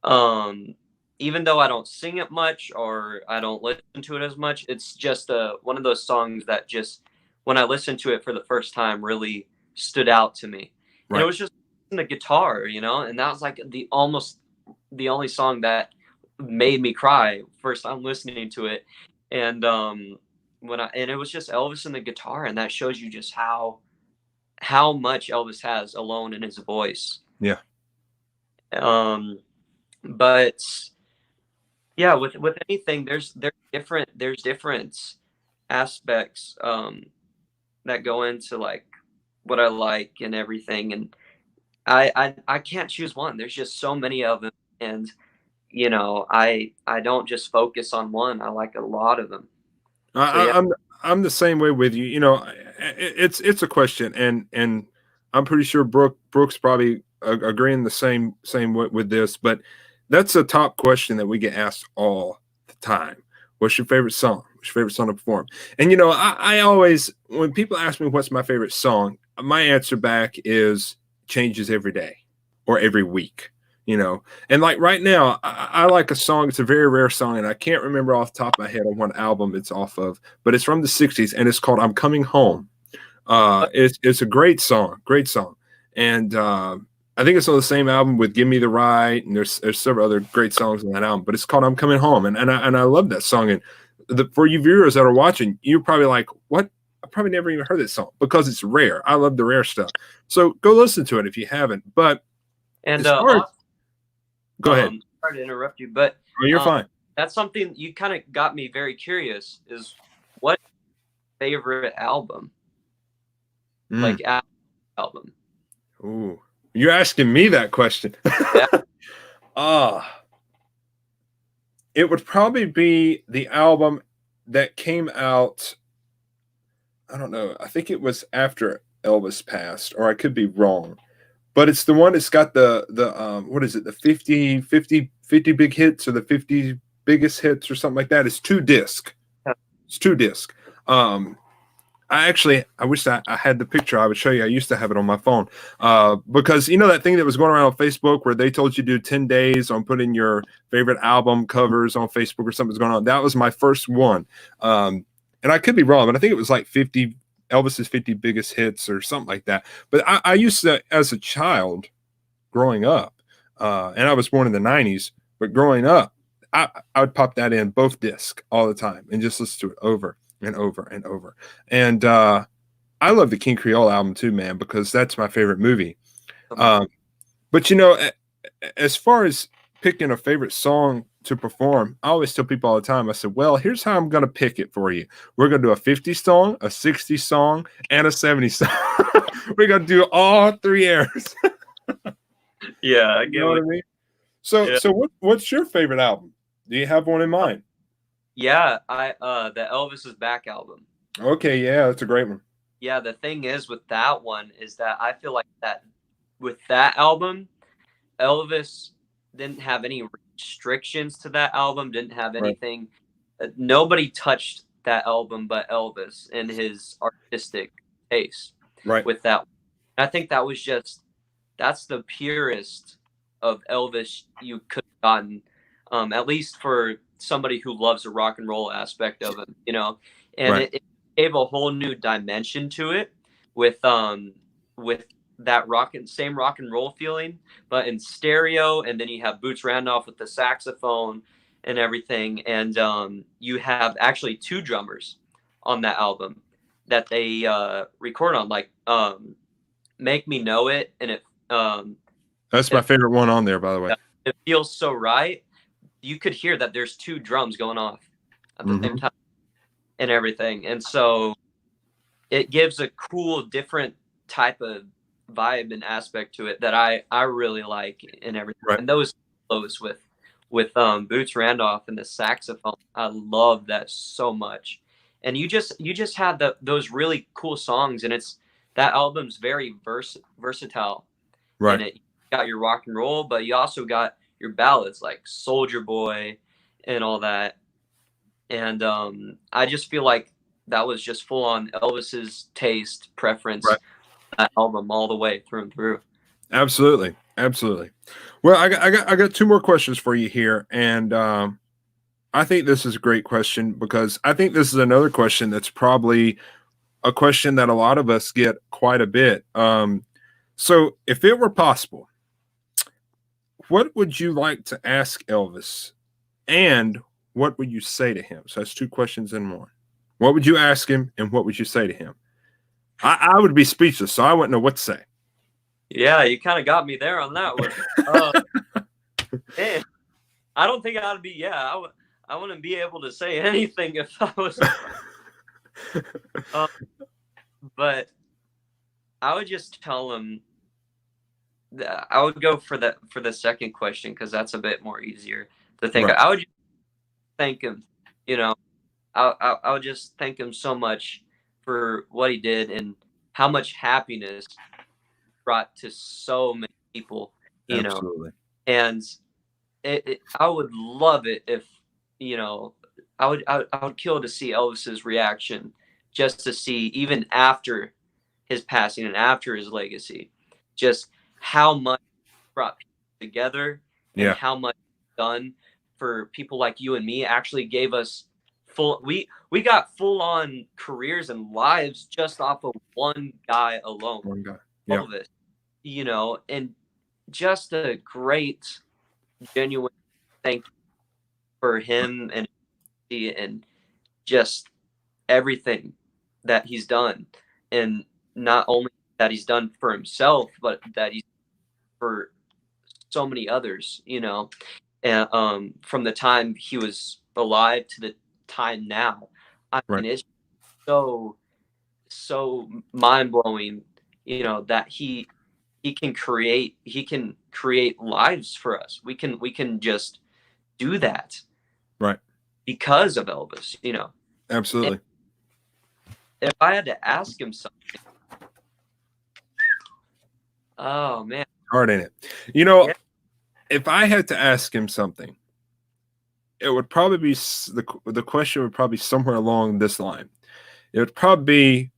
D: Um, Even though I don't sing it much or I don't listen to it as much, it's just one of those songs that just when I listened to it for the first time really stood out to me. And it
A: Right.
D: was just the guitar, and that was like the only song that made me cry first time listening to it. And it was just Elvis and the guitar, and that shows you just how much Elvis has alone in his voice.
A: Yeah.
D: Um, but yeah, with anything, there's different aspects that go into like what I like and everything, and I can't choose one. There's just so many of them, and I don't just focus on one. I like a lot of them. So
A: I,
D: yeah,
A: I- I'm I'm the same way with you. It's a question, and I'm pretty sure Brooks probably agreeing the same with this. But that's a top question that we get asked all the time. What's your favorite song? What's your favorite song to perform? And I always, when people ask me what's my favorite song, my answer back is changes every day or every week. And like right now, I like a song. It's a very rare song, and I can't remember off the top of my head on what album it's off of, but it's from the '60s, and it's called "I'm Coming Home." It's a great song, and I think it's on the same album with "Give Me the Right," and there's several other great songs on that album, but it's called "I'm Coming Home," and I love that song. And for you viewers that are watching, you're probably like, "What?" I probably never even heard that song because it's rare. I love the rare stuff. So go listen to it if you haven't. But
D: and
A: as far as go ahead.
D: sorry to interrupt you, but
A: Oh, you're
D: um,
A: fine.
D: that's something you kind of got me very curious. Is what favorite album,
A: Mm.
D: like album?
A: Ooh, you're asking me that question.
D: Yeah.
A: Ah, it would probably be the album that came out. I don't know. I think it was after Elvis passed, or I could be wrong. But it's the one that's got the what is it? The 50 big hits or the 50 biggest hits or something like that. It's two disc. It's two disc. Um, I wish I had the picture. I would show you. I used to have it on my phone because that thing that was going around on Facebook where they told you to do 10 days on putting your favorite album covers on Facebook or something's going on. That was my first one. And I could be wrong, but I think it was like 50 Elvis's 50 biggest hits or something like that. But I used to, as a child growing up, and I was born in the 90s, but growing up, I would pop that in both discs all the time and just listen to it over and over and over. And I love the King Creole album too, man, because that's my favorite movie. But as far as picking a favorite song to perform, I always tell people all the time, I said, well, here's how I'm going to pick it for you. We're going to do a 50 song, a 60 song, and a 70 song. We're going to do all three eras.
D: Yeah, I
A: You
D: get
A: know what I
D: what.
A: mean? So,
D: Yeah,
A: what's your favorite album? Do you have one in mind?
D: yeah. The Elvis is Back album.
A: Okay, yeah, that's a great one.
D: Yeah, the thing is with that one is that I feel like that with that album, Elvis didn't have any restrictions to that album. Didn't have
A: Right,
D: anything. Nobody touched that album but Elvis and his artistic taste
A: right,
D: with that. I think that's the purest of Elvis you could have gotten, at least for somebody who loves the rock and roll aspect of him. And
A: right.
D: it gave a whole new dimension to it with that same rock and roll feeling, but in stereo. And then you have Boots Randolph with the saxophone and everything, and you have actually two drummers on that album that they record on, like Make Me Know It, and um,
A: That's my
D: it,
A: favorite one on there, by the way.
D: it feels so right. You could hear that there's two drums going off at the same
A: Hmm.
D: time and everything, and so it gives a cool, different type of vibe and aspect to it that I really like and everything.
A: Right.
D: And those solos with Boots Randolph and the saxophone, I love that so much. and you just had those really cool songs, and that album's very versatile.
A: Right.
D: And you got your rock and roll, but you also got your ballads like Soldier Boy and all that. And I just feel like that was just full on Elvis's taste, preference,
A: Right.
D: that album all the way through and through.
A: Absolutely. Absolutely. Well, I got two more questions for you here. And I think this is a great question, because I think this is another question that's probably a question that a lot of us get quite a bit. So if it were possible, what would you like to ask Elvis, and what would you say to him? So that's two questions in one. What would you ask him, and what would you say to him? I would be speechless, so I wouldn't know what to say.
D: Yeah, you kind of got me there on that one. Man, I don't think I'd be. Yeah, I wouldn't be able to say anything if I was. But I would just tell him. I would go for the second question, because that's a bit more easier to think.
A: Right.
D: I would just thank him. You know, I would just thank him so much for what he did and how much happiness brought to so many people. You
A: Absolutely.
D: know, and I would love it if, I would kill to see Elvis's reaction, just to see, even after his passing and after his legacy, just how much brought people together, and
A: Yeah.
D: how much done for people like you and me. Actually gave us we got full on careers and lives just off of one guy alone.
A: One guy. Yeah.
D: Elvis, and just a great, genuine thank you for him, and just everything that he's done, and not only that he's done for himself, but that he's for so many others, and from the time he was alive to the time now. I
A: Right.
D: mean, it's so mind blowing, that he can create lives for us. We can just do that,
A: Right.
D: because of Elvis.
A: Absolutely.
D: If I had to ask him something, oh man,
A: Hard, ain't it?
D: Yeah.
A: If I had to ask him something, it would probably be the question would probably be somewhere along this line. It would probably be,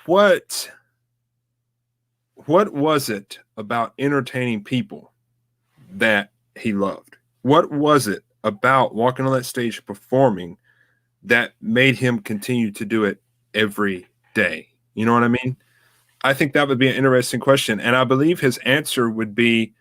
A: what was it about entertaining people that he loved? What was it about walking on that stage performing that made him continue to do it every day? You know what I mean? I think that would be an interesting question. And I believe his answer would be,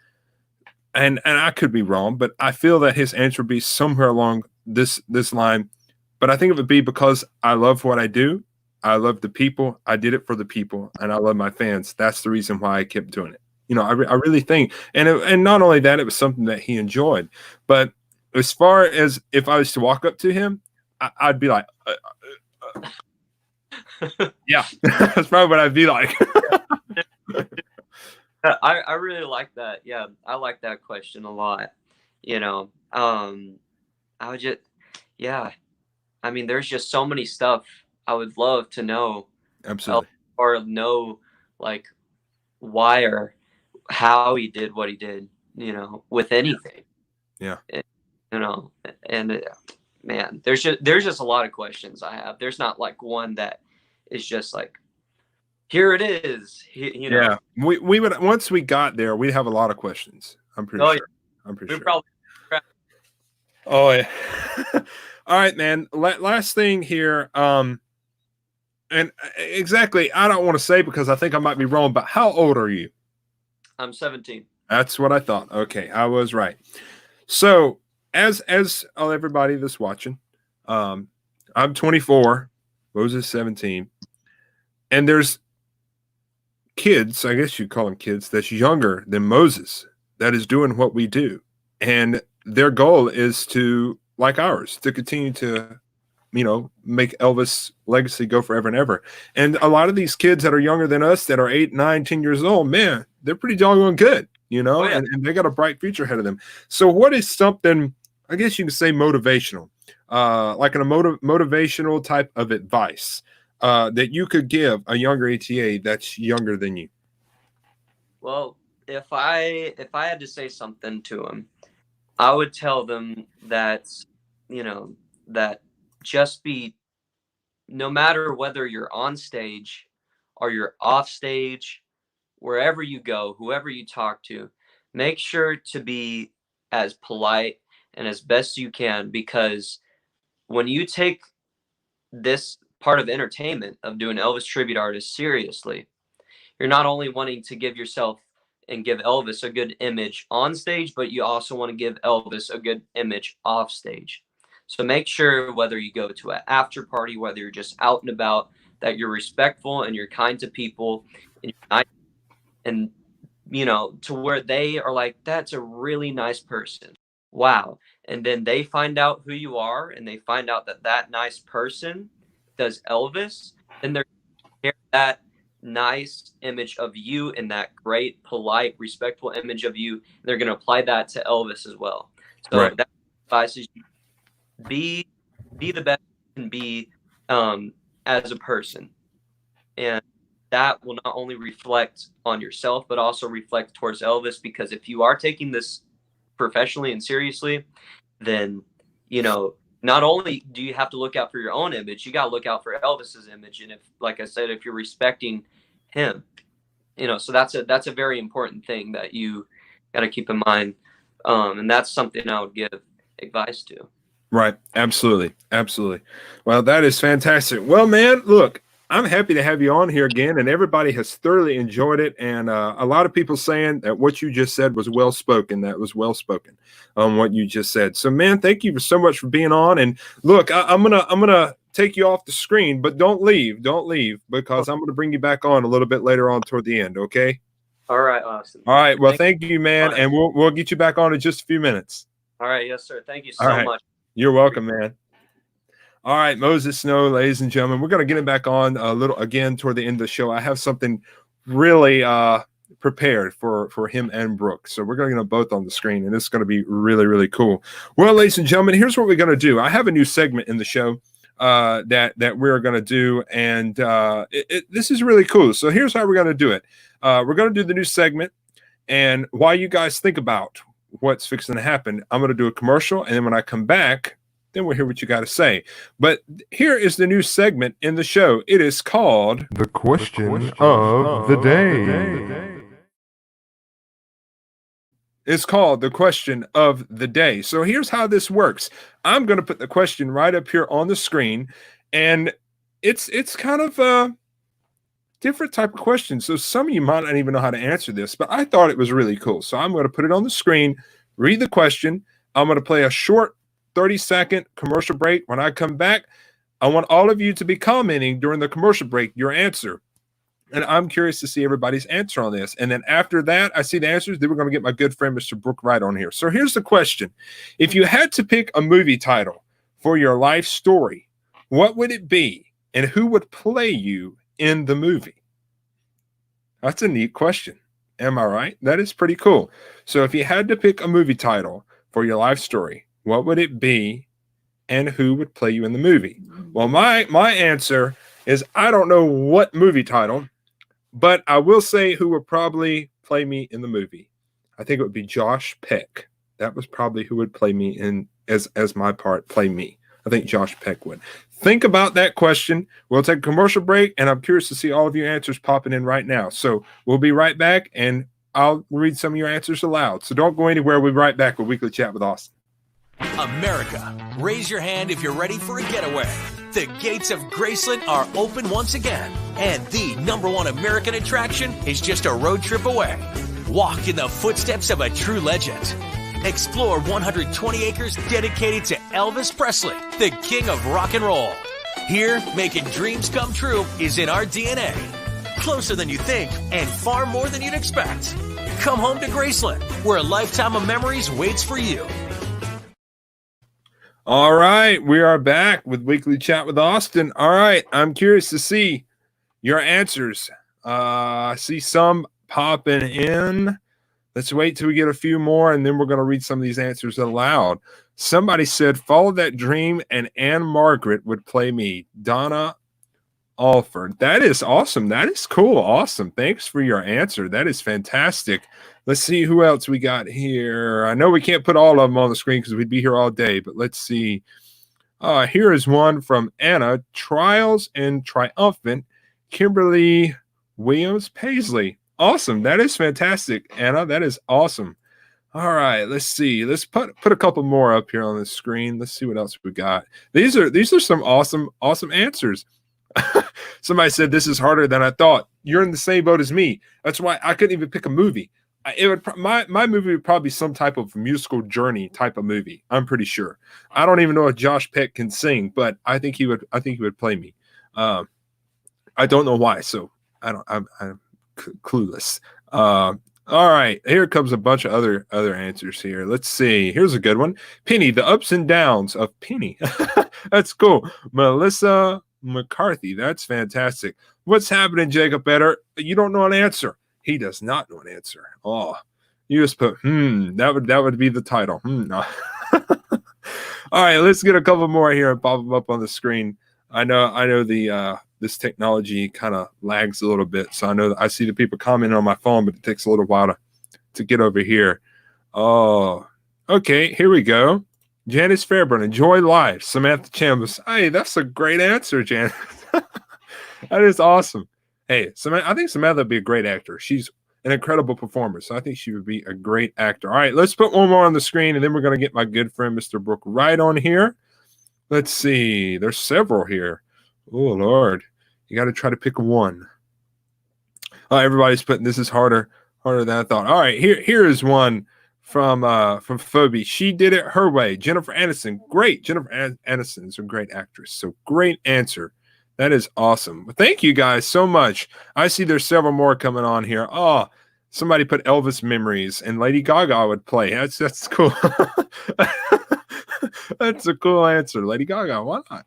A: and I could be wrong, but I feel that his answer would be somewhere along this line. But I think it would be, because I love what I do. I love the people. I did it for the people, and I love my fans. That's the reason why I kept doing it. I really think, and not only that, it was something that he enjoyed. But as far as if I was to walk up to him, I'd be like, yeah, that's probably what I'd be like.
D: I really like that. Yeah, I like that question a lot. I would just, yeah. I mean, there's just so many stuff I would love to know,
A: Absolutely.
D: or know, like, why or how he did what he did, with anything.
A: Yeah.
D: And man, there's just a lot of questions I have. There's not like one that is just like, here it is.
A: Yeah. We would, once we got there, we'd have a lot of questions. I'm pretty sure. I'm pretty sure.
D: Probably.
A: Oh yeah. All right, man. Last thing here. And exactly, I don't want to say, because I think I might be wrong, but how old are you?
D: I'm 17.
A: That's what I thought. Okay, I was right. So, as everybody that's watching, I'm 24. Moses 17, and there's kids, I guess you'd call them kids, that's younger than Moses, that is doing what we do, and their goal is to, like ours, to continue to, make Elvis' legacy go forever and ever. And a lot of these kids that are younger than us, that are 8, 9, 10 years old, man, they're pretty doggone good,
D: Oh, yeah.
A: and they got a bright future ahead of them. So what is something, I guess you can say, motivational like a motivational type of advice that you could give a younger ETA that's younger than you?
D: Well, if I had to say something to them, I would tell them that, you know, that just be, no matter whether you're on stage or you're off stage, wherever you go, whoever you talk to, make sure to be as polite and as best you can, because when you take this part of entertainment of doing Elvis tribute artists seriously, you're not only wanting to give yourself and give Elvis a good image on stage, but you also want to give Elvis a good image off stage. So make sure, whether you go to an after party, whether you're just out and about, that you're respectful and you're kind to people, and you're nice, and to where they are like, that's a really nice person. Wow. And then they find out who you are, and they find out that that nice person does Elvis, and they're share that nice image of you and that great, polite, respectful image of you. They're going to apply that to Elvis as well. So
A: Right.
D: that advice is, be the best you can be as a person, and that will not only reflect on yourself but also reflect towards Elvis, because if you are taking this professionally and seriously, then not only do you have to look out for your own image, you got to look out for Elvis's image. And if, like I said, if you're respecting him, so that's a very important thing that you got to keep in mind. And that's something I would give advice to.
A: Right. Absolutely. Absolutely. Well, that is fantastic. Well, man, look, I'm happy to have you on here again, and everybody has thoroughly enjoyed it. And a lot of people saying that what you just said was well spoken. That was well spoken, what you just said. So, man, thank you so much for being on. And look, I'm gonna take you off the screen, but don't leave, because I'm gonna bring you back on a little bit later on toward the end. Okay.
D: All right, Austin.
A: All right. Well, thank you, man, and we'll get you back on in just a few minutes.
D: All right. Yes, sir. Thank you so much.
A: You're welcome, man. All right, Moses Snow, ladies and gentlemen, we're going to get him back on a little again toward the end of the show. I have something really prepared for him and Brooke. So we're going to get them both on the screen, and it's going to be really, really cool. Well, ladies and gentlemen, here's what we're going to do. I have a new segment in the show that we're going to do, and this is really cool. So here's how we're going to do it. We're going to do the new segment, and while you guys think about what's fixing to happen, I'm going to do a commercial, and then when I come back, then we'll hear what you got to say. But here is the new segment in the show. It is called
E: The Question of the Day.
A: It's called the Question of the Day. So here's how this works. I'm going to put the question right up here on the screen, and it's kind of a different type of question. So some of you might not even know how to answer this, but I thought it was really cool. So I'm going to put it on the screen, read the question. I'm going to play a short 30-second commercial break. When I come back, I want all of you to be commenting during the commercial break your answer. And I'm curious to see everybody's answer on this. And then after that, I see the answers. Then we're going to get my good friend, Mr. Brooke Wright, on here. So here's the question. If you had to pick a movie title for your life story, what would it be? And who would play you in the movie? That's a neat question. Am I right? That is pretty cool. So if you had to pick a movie title for your life story, what would it be? And who would play you in the movie? Well, my answer is I don't know what movie title, but I will say who would probably play me in the movie. I think it would be Josh Peck. That was probably who would play me in as my part, play me. I think Josh Peck would. Think about that question. We'll take a commercial break, and I'm curious to see all of your answers popping in right now. So we'll be right back, and I'll read some of your answers aloud. So don't go anywhere. We'll be right back with Weekly Chat with Austin.
F: America, raise your hand if you're ready for a getaway. The gates of Graceland are open once again, and the #1 American attraction is just a road trip away. Walk in the footsteps of a true legend. Explore 120 acres dedicated to Elvis Presley, the king of rock and roll. Here, making dreams come true is in our DNA. Closer than you think and far more than you'd expect. Come home to Graceland, where a lifetime of memories waits for you.
A: All right, we are back with Weekly Chat with Austin. All right, I'm curious to see your answers. I see some popping in. Let's wait till we get a few more, and then we're going to read some of these answers aloud. Somebody said, follow that dream, and Anne Margaret would play me. Donna Alford. That is awesome. That is cool. Awesome. Thanks for your answer. That is fantastic. Let's see who else we got here. I know we can't put all of them on the screen because we'd be here all day, but let's see. Here is one from Anna. Trials and Triumphant, Kimberly Williams Paisley. Awesome. That is fantastic, Anna. That is awesome. All right, let's see. Let's put a couple more up here on the screen. Let's see what else we got. These are some awesome answers. Somebody said this is harder than I thought. You're in the same boat as me. That's why I couldn't even pick a movie. My movie would probably be some type of musical journey type of movie. I'm pretty sure. I don't even know if Josh Peck can sing, but I think he would play me. I don't know why, so I'm clueless. All right, here comes a bunch of other answers here. Let's see. Here's a good one. Penny, the ups and downs of Penny. That's cool. Melissa McCarthy. That's fantastic. What's happening, Jacob Better? You don't know an answer. He does not know an answer. Oh, you just put that would be the title. No. All right, let's get a couple more here and pop them up on the screen. I know the this technology kind of lags a little bit, so I know that I see the people commenting on my phone, but it takes a little while to get over here. Oh, okay, here we go. Janice Fairburn, enjoy life. Samantha Chambers. Hey, that's a great answer, Janice. That is awesome. Hey, I think Samantha would be a great actor. She's an incredible performer, so I think she would be a great actor. All right, let's put one more on the screen, and then we're going to get my good friend, Mr. Brooke Wright, on here. Let's see. There's several here. Oh, Lord. You got to try to pick one. Everybody's putting this is harder than I thought. All right, here is one from Phoebe. She did it her way. Jennifer Aniston. Great. Jennifer Aniston is a great actress. So great answer. That is awesome. Well, thank you guys so much. I see there's several more coming on here. Oh, somebody put Elvis Memories, and Lady Gaga would play. That's cool. That's a cool answer. Lady Gaga, why not?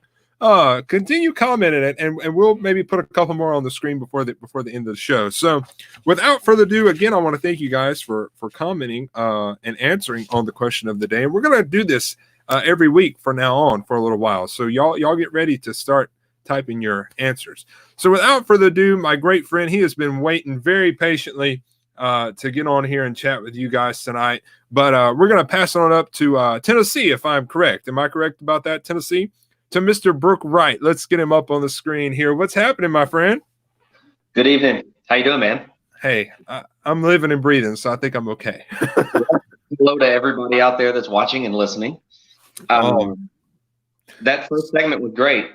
A: Continue commenting it, and we'll maybe put a couple more on the screen before the end of the show. So without further ado, again, I want to thank you guys for commenting and answering on the question of the day. And we're going to do this every week from now on for a little while. So y'all get ready to start typing your answers. So without further ado, my great friend, he has been waiting very patiently to get on here and chat with you guys tonight. But we're going to pass on up to Tennessee, if I'm correct. Am I correct about that, Tennessee? To Mr. Brooke Wright. Let's get him up on the screen here. What's happening, my friend?
G: Good evening. How you doing, man?
A: Hey, I'm living and breathing, so I think I'm okay.
G: Hello to everybody out there that's watching and listening. That first segment was great.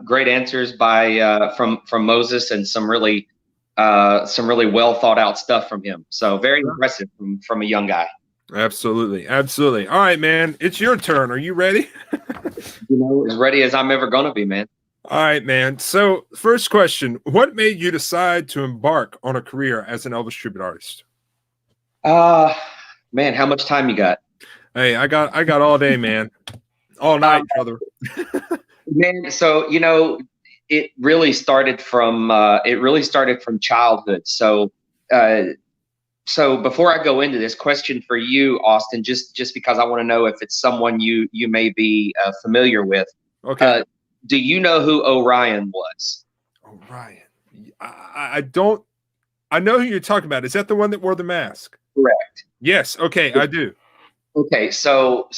G: Great answers by from Moses, and some really well thought out stuff from him. So very impressive from a young guy.
A: Absolutely. All right, man. It's your turn. Are you ready?
G: As ready as I'm ever going to be, man.
A: All right, man. So first question, what made you decide to embark on a career as an Elvis tribute artist?
G: Man, how much time you got?
A: Hey, I got all day, man. All night, brother.
G: Man, so, it really started from childhood. So before I go into this, question for you, Austin, just because I want to know if it's someone you may be familiar with.
A: Okay.
G: Do you know who Orion was?
A: Orion. I don't. I know who you're talking about. Is that the one that wore the mask?
G: Correct.
A: Yes. Okay, I do.
G: Okay, so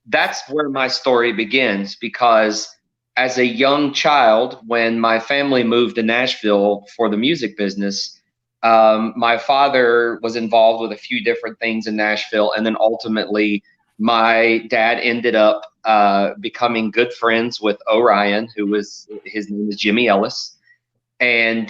G: that's where my story begins, because as a young child, when my family moved to Nashville for the music business, my father was involved with a few different things in Nashville, and then ultimately my dad ended up becoming good friends with Orion, his name is Jimmy Ellis, and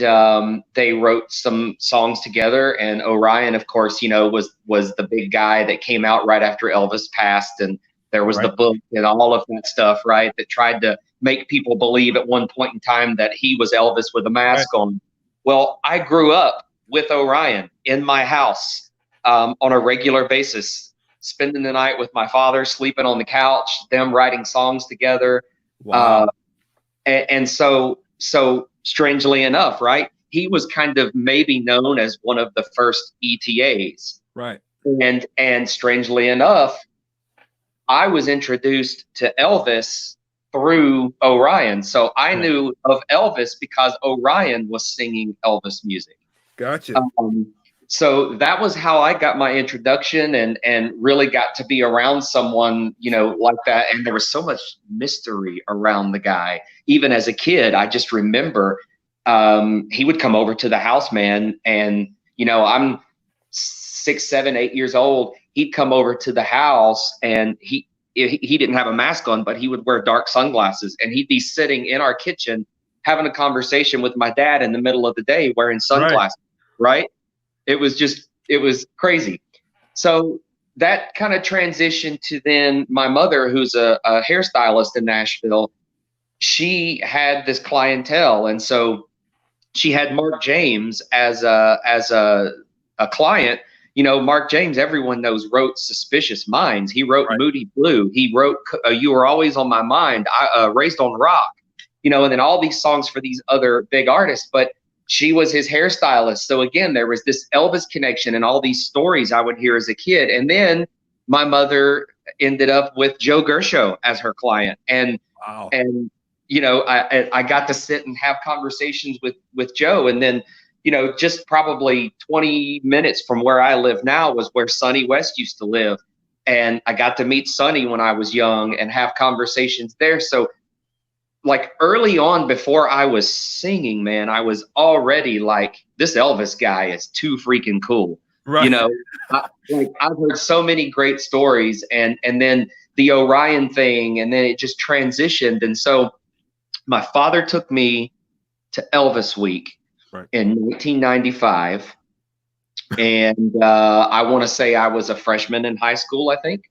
G: they wrote some songs together. And Orion, of course, was the big guy that came out right after Elvis passed, and there was the book and all of that stuff, right, that tried to make people believe at one point in time that he was Elvis with a mask on. Well, I grew up with Orion in my house on a regular basis, spending the night with my father, sleeping on the couch, them writing songs together.
A: Wow.
G: And so strangely enough, right, he was kind of maybe known as one of the first ETAs.
A: Right.
G: And strangely enough, I was introduced to Elvis through Orion. So I knew of Elvis because Orion was singing Elvis music.
A: Gotcha.
G: So that was how I got my introduction and really got to be around someone, you know, like that. And there was so much mystery around the guy. Even as a kid, I just remember he would come over to the house, man. And, you know, I'm 6, 7, 8 years old. He'd come over to the house and he didn't have a mask on, but he would wear dark sunglasses and he'd be sitting in our kitchen having a conversation with my dad in the middle of the day wearing sunglasses, right? It was crazy. So that kind of transitioned to then my mother, who's a hairstylist in Nashville. She had this clientele. And so she had Mark James as a client. You know, Mark James, everyone knows, wrote Suspicious Minds. He wrote Moody Blue. He wrote You Were Always on My Mind, Raised on Rock, you know, and then all these songs for these other big artists. But she was his hairstylist. So again, there was this Elvis connection and all these stories I would hear as a kid. And then my mother ended up with Joe Gershow as her client. And you know, I got to sit and have conversations with Joe. And then, you know, just probably 20 minutes from where I live now was where Sonny West used to live. And I got to meet Sonny when I was young and have conversations there. So like early on, before I was singing, man, I was already like, this Elvis guy is too freaking cool. Right. You know, I've heard so many great stories and then the Orion thing, and then it just transitioned. And so my father took me to Elvis Week in 1995. And I want to say I was a freshman in high school, I think.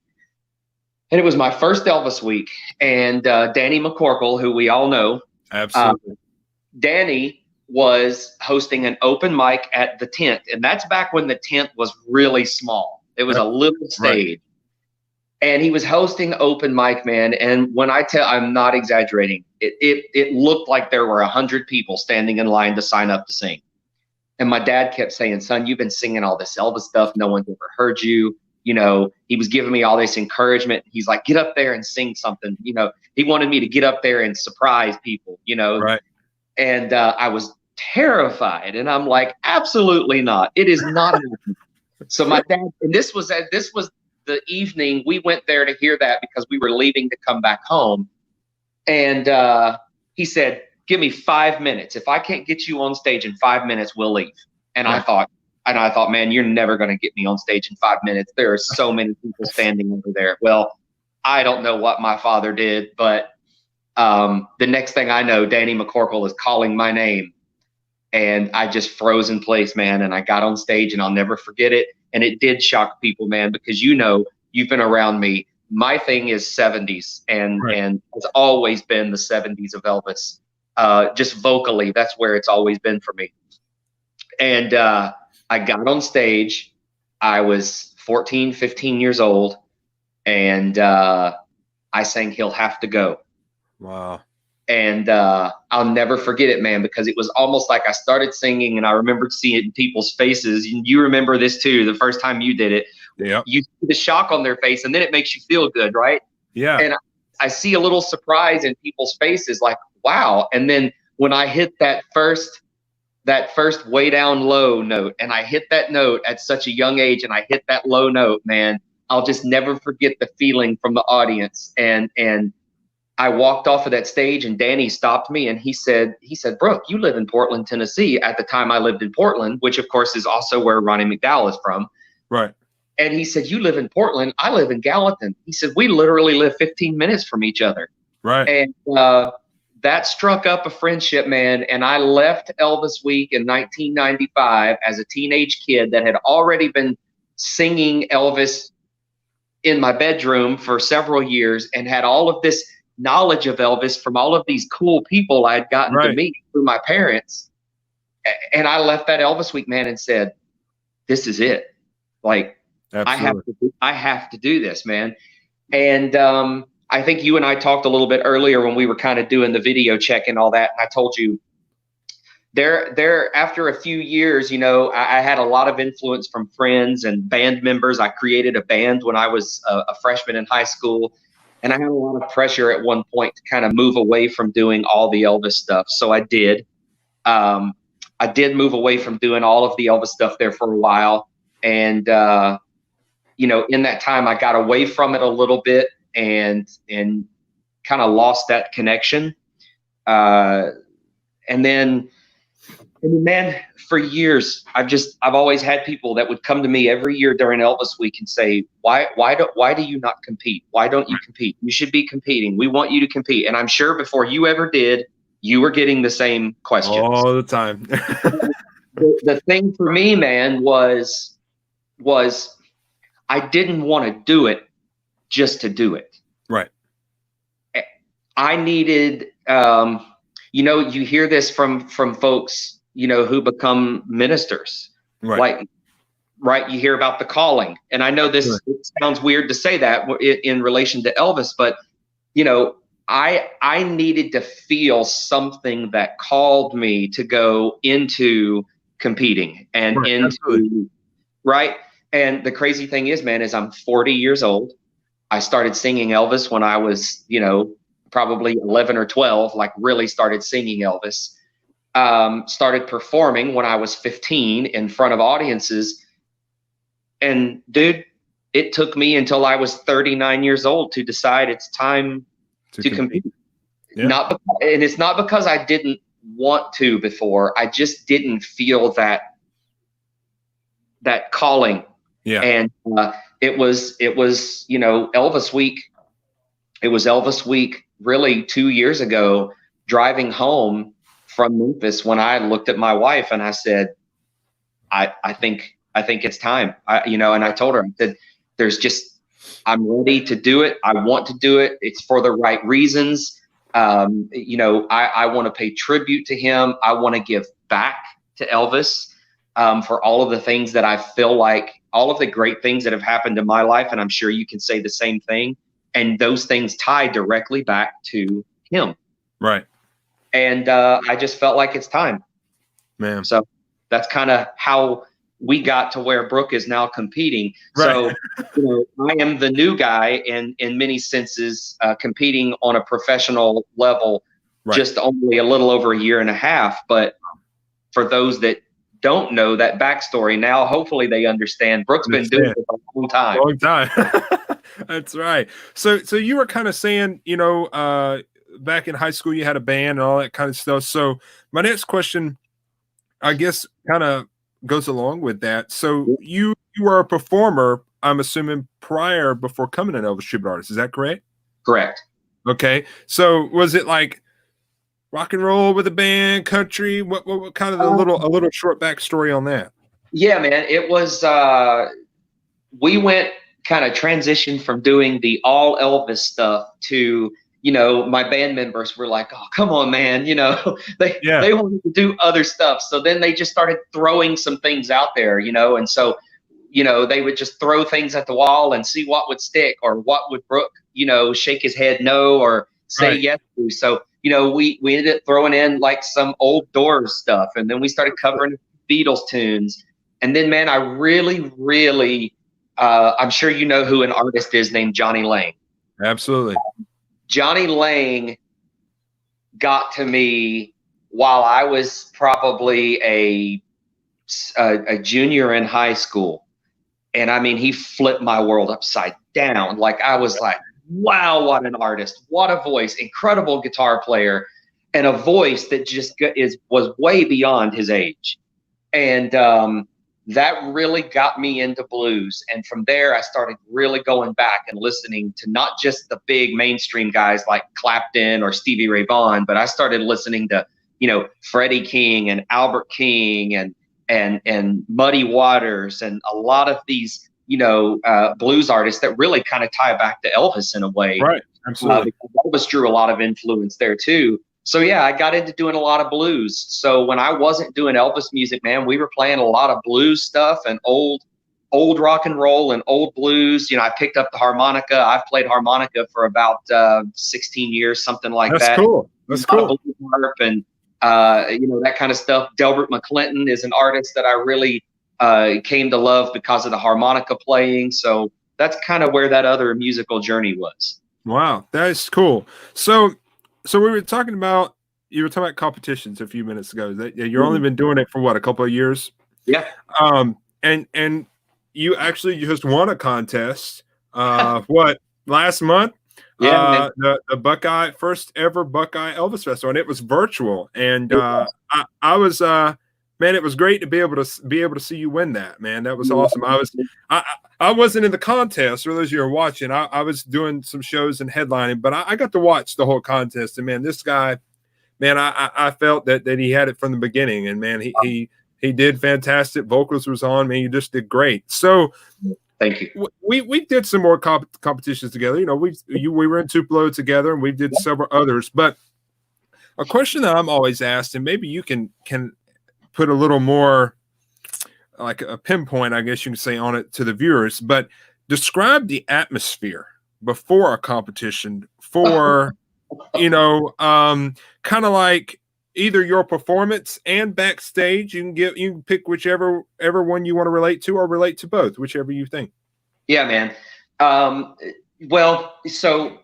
G: And it was my first Elvis Week. And Danny McCorkle, who we all know.
A: Absolutely.
G: Danny was hosting an open mic at the Tent. And that's back when the Tent was really small. It was a little stage. And he was hosting open mic, man. And when I'm not exaggerating, it looked like there were 100 people standing in line to sign up to sing. And my dad kept saying, son, you've been singing all this Elvis stuff. No one's ever heard you. You know, he was giving me all this encouragement. He's like, get up there and sing something. You know, he wanted me to get up there and surprise people, you know. Right. And I was terrified. And I'm like, absolutely not. It is not happening. So my dad, and this was the evening we went there to hear that because we were leaving to come back home. And he said, give me 5 minutes. If I can't get you on stage in 5 minutes, we'll leave. And I thought, man, you're never going to get me on stage in 5 minutes. There are so many people standing over there. Well, I don't know what my father did, but the next thing I know, Danny McCorkle is calling my name. And I just froze in place, man. And I got on stage and I'll never forget it. And it did shock people, man, because, you know, you've been around me. My thing is 70s and it's always been the 70s of Elvis. Just vocally, that's where it's always been for me. And I got on stage. I was 14, 15 years old. And I sang He'll Have to Go.
A: Wow.
G: And I'll never forget it, man, because it was almost like I started singing and I remembered seeing it in people's faces. And you remember this too, the first time you did it. Yeah. You see the shock on their face and then it makes you feel good, right? Yeah. And I see a little surprise in people's faces like, wow. And then when I hit that first way down low note, and I hit that note at such a young age and I hit that low note, man, I'll just never forget the feeling from the audience. And I walked off of that stage and Danny stopped me and he said, Brooke, you live in Portland, Tennessee. At the time I lived in Portland, which of course is also where Ronnie McDowell is from. Right. And he said, you live in Portland. I live in Gallatin. He said, we literally live 15 minutes from each other. Right. And that struck up a friendship, man. And I left Elvis Week in 1995 as a teenage kid that had already been singing Elvis in my bedroom for several years and had all of this knowledge of Elvis from all of these cool people I had gotten to meet through my parents. And I left that Elvis Week, man, and said, this is it. Like, I have to do this, man. And I think you and I talked a little bit earlier when we were kind of doing the video check and all that. And I told you, there after a few years, you know, I had a lot of influence from friends and band members. I created a band when I was a freshman in high school, and I had a lot of pressure at one point to kind of move away from doing all the Elvis stuff. So I did. I did move away from doing all of the Elvis stuff there for a while, and you know, in that time, I got away from it a little bit and kind of lost that connection. And then, man, for years, I've always had people that would come to me every year during Elvis Week and say, why do you not compete? Why don't you compete? You should be competing. We want you to compete. And I'm sure before you ever did, you were getting the same questions
A: all the time.
G: the thing for me, man, was I didn't want to do it just to do it.
A: Right.
G: I needed, you know, you hear this from folks, you know, who become ministers.
A: Right.
G: Like, right. You hear about the calling. And I know this it sounds weird to say that in relation to Elvis, but, you know, I needed to feel something that called me to go into competing and into,
A: absolutely.
G: right. And the crazy thing is, man, is I'm 40 years old. I started singing Elvis when I was, you know, probably 11 or 12, like really started singing Elvis. Started performing when I was 15 in front of audiences. And dude, it took me until I was 39 years old to decide it's time to compete.
A: Yeah.
G: And it's not because I didn't want to before. I just didn't feel that calling.
A: Yeah.
G: And it was, you know, Elvis Week. It was Elvis Week really 2 years ago, driving home from Memphis, when I looked at my wife and I said, I think it's time. You know, and I told her, I said, I'm ready to do it. I want to do it. It's for the right reasons. You know, I want to pay tribute to him. I want to give back to Elvis for all of the things that I feel like, all of the great things that have happened in my life. And I'm sure you can say the same thing. And those things tie directly back to him.
A: Right.
G: And I just felt like it's time.
A: Man.
G: So that's kind of how we got to where Brooke is now competing.
A: Right.
G: So, you know, I am the new guy in many senses, competing on a professional level, just only a little over a year and a half. But for those that don't know that backstory, now hopefully they understand. Brooke's been doing it a long time.
A: Long time. That's right. So you were kind of saying, you know, back in high school you had a band and all that kind of stuff. So my next question, I guess, kind of goes along with that. So you were a performer, I'm assuming, before coming an Elvis tribute artist. Is that correct?
G: Correct.
A: Okay. So was it like rock and roll with a band, country? What kind of a little short backstory on that?
G: Yeah, man. It was we went kind of transitioned from doing the all Elvis stuff to, you know, my band members were like, oh, come on, man. You know, they wanted to do other stuff. So then they just started throwing some things out there, you know, and so, you know, they would just throw things at the wall and see what would stick, or what would Brooke, you know, shake his head no or say yes to. So, you know, we ended up throwing in like some old Doors stuff, and then we started covering Beatles tunes. And then, man, I really, I'm sure you know who an artist is named Johnny Lang.
A: Absolutely.
G: Johnny Lang got to me while I was probably a junior in high school. And I mean, he flipped my world upside down. Like, I was like, wow, what an artist, what a voice, incredible guitar player, and a voice that just was way beyond his age. And that really got me into blues. And from there, I started really going back and listening to not just the big mainstream guys like Clapton or Stevie Ray Vaughan, but I started listening to, you know, Freddie King and Albert King and Muddy Waters and a lot of these, you know, blues artists that really kind of tie back to Elvis in a way.
A: Right. Absolutely.
G: Elvis drew a lot of influence there too. So yeah, I got into doing a lot of blues. So when I wasn't doing Elvis music, man, we were playing a lot of blues stuff and old rock and roll and old blues. You know, I picked up the harmonica. I've played harmonica for about 16 years, something like that.
A: That's cool. That's cool.
G: Harp that kind of stuff. Delbert McClinton is an artist that I really came to love because of the harmonica playing. So that's kind of where that other musical journey was.
A: Wow, that is cool. So we were talking about, you were talking about competitions a few minutes ago. That you've only been doing it for what, a couple of years?
G: Yeah.
A: And you actually just won a contest. What, last month?
G: Yeah.
A: The Buckeye, first ever Buckeye Elvis Festival, and it was virtual. And I was man, it was great to be able to see you win that, man. That was awesome. I wasn't in the contest, for those of you who are watching. I was doing some shows and headlining, but I got to watch the whole contest. And man, this guy, man, I felt that he had it from the beginning. And man, he did fantastic. Vocals was on, man. You just did great. So
G: thank you.
A: We did some more competitions together. You know, we were in Tupelo together, and we did several others. But a question that I'm always asked, and maybe you can put a little more like a pinpoint, I guess you can say, on it to the viewers, but describe the atmosphere before a competition for, kind of like either your performance and backstage. You can pick whichever one you want to relate to, or relate to both, whichever you think.
G: Yeah, man. Well, so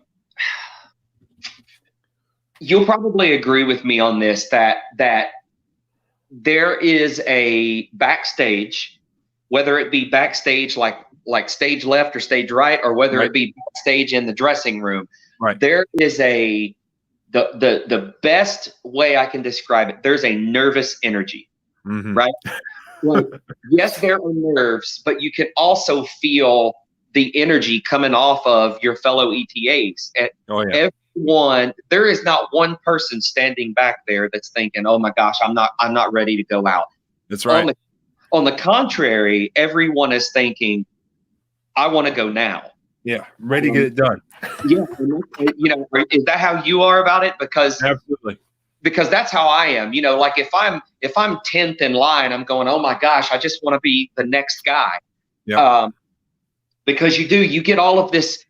G: you'll probably agree with me on this, that there is a backstage, whether it be backstage like stage left or stage right, or whether it be backstage in the dressing room.
A: Right.
G: There is the best way I can describe it. There's a nervous energy, right? Well, yes, there are nerves, but you can also feel the energy coming off of your fellow ETAs. Everyone, there is not one person standing back there that's thinking, "Oh my gosh, I'm not ready to go out."
A: That's right.
G: On the contrary, everyone is thinking, "I want to go now."
A: Yeah, ready to get it done.
G: Yeah, is that how you are about it? Because
A: absolutely.
G: Because that's how I am. Like if I'm 10th in line, I'm going, "Oh my gosh, I just want to be the next guy."
A: Yeah.
G: Because you get all of this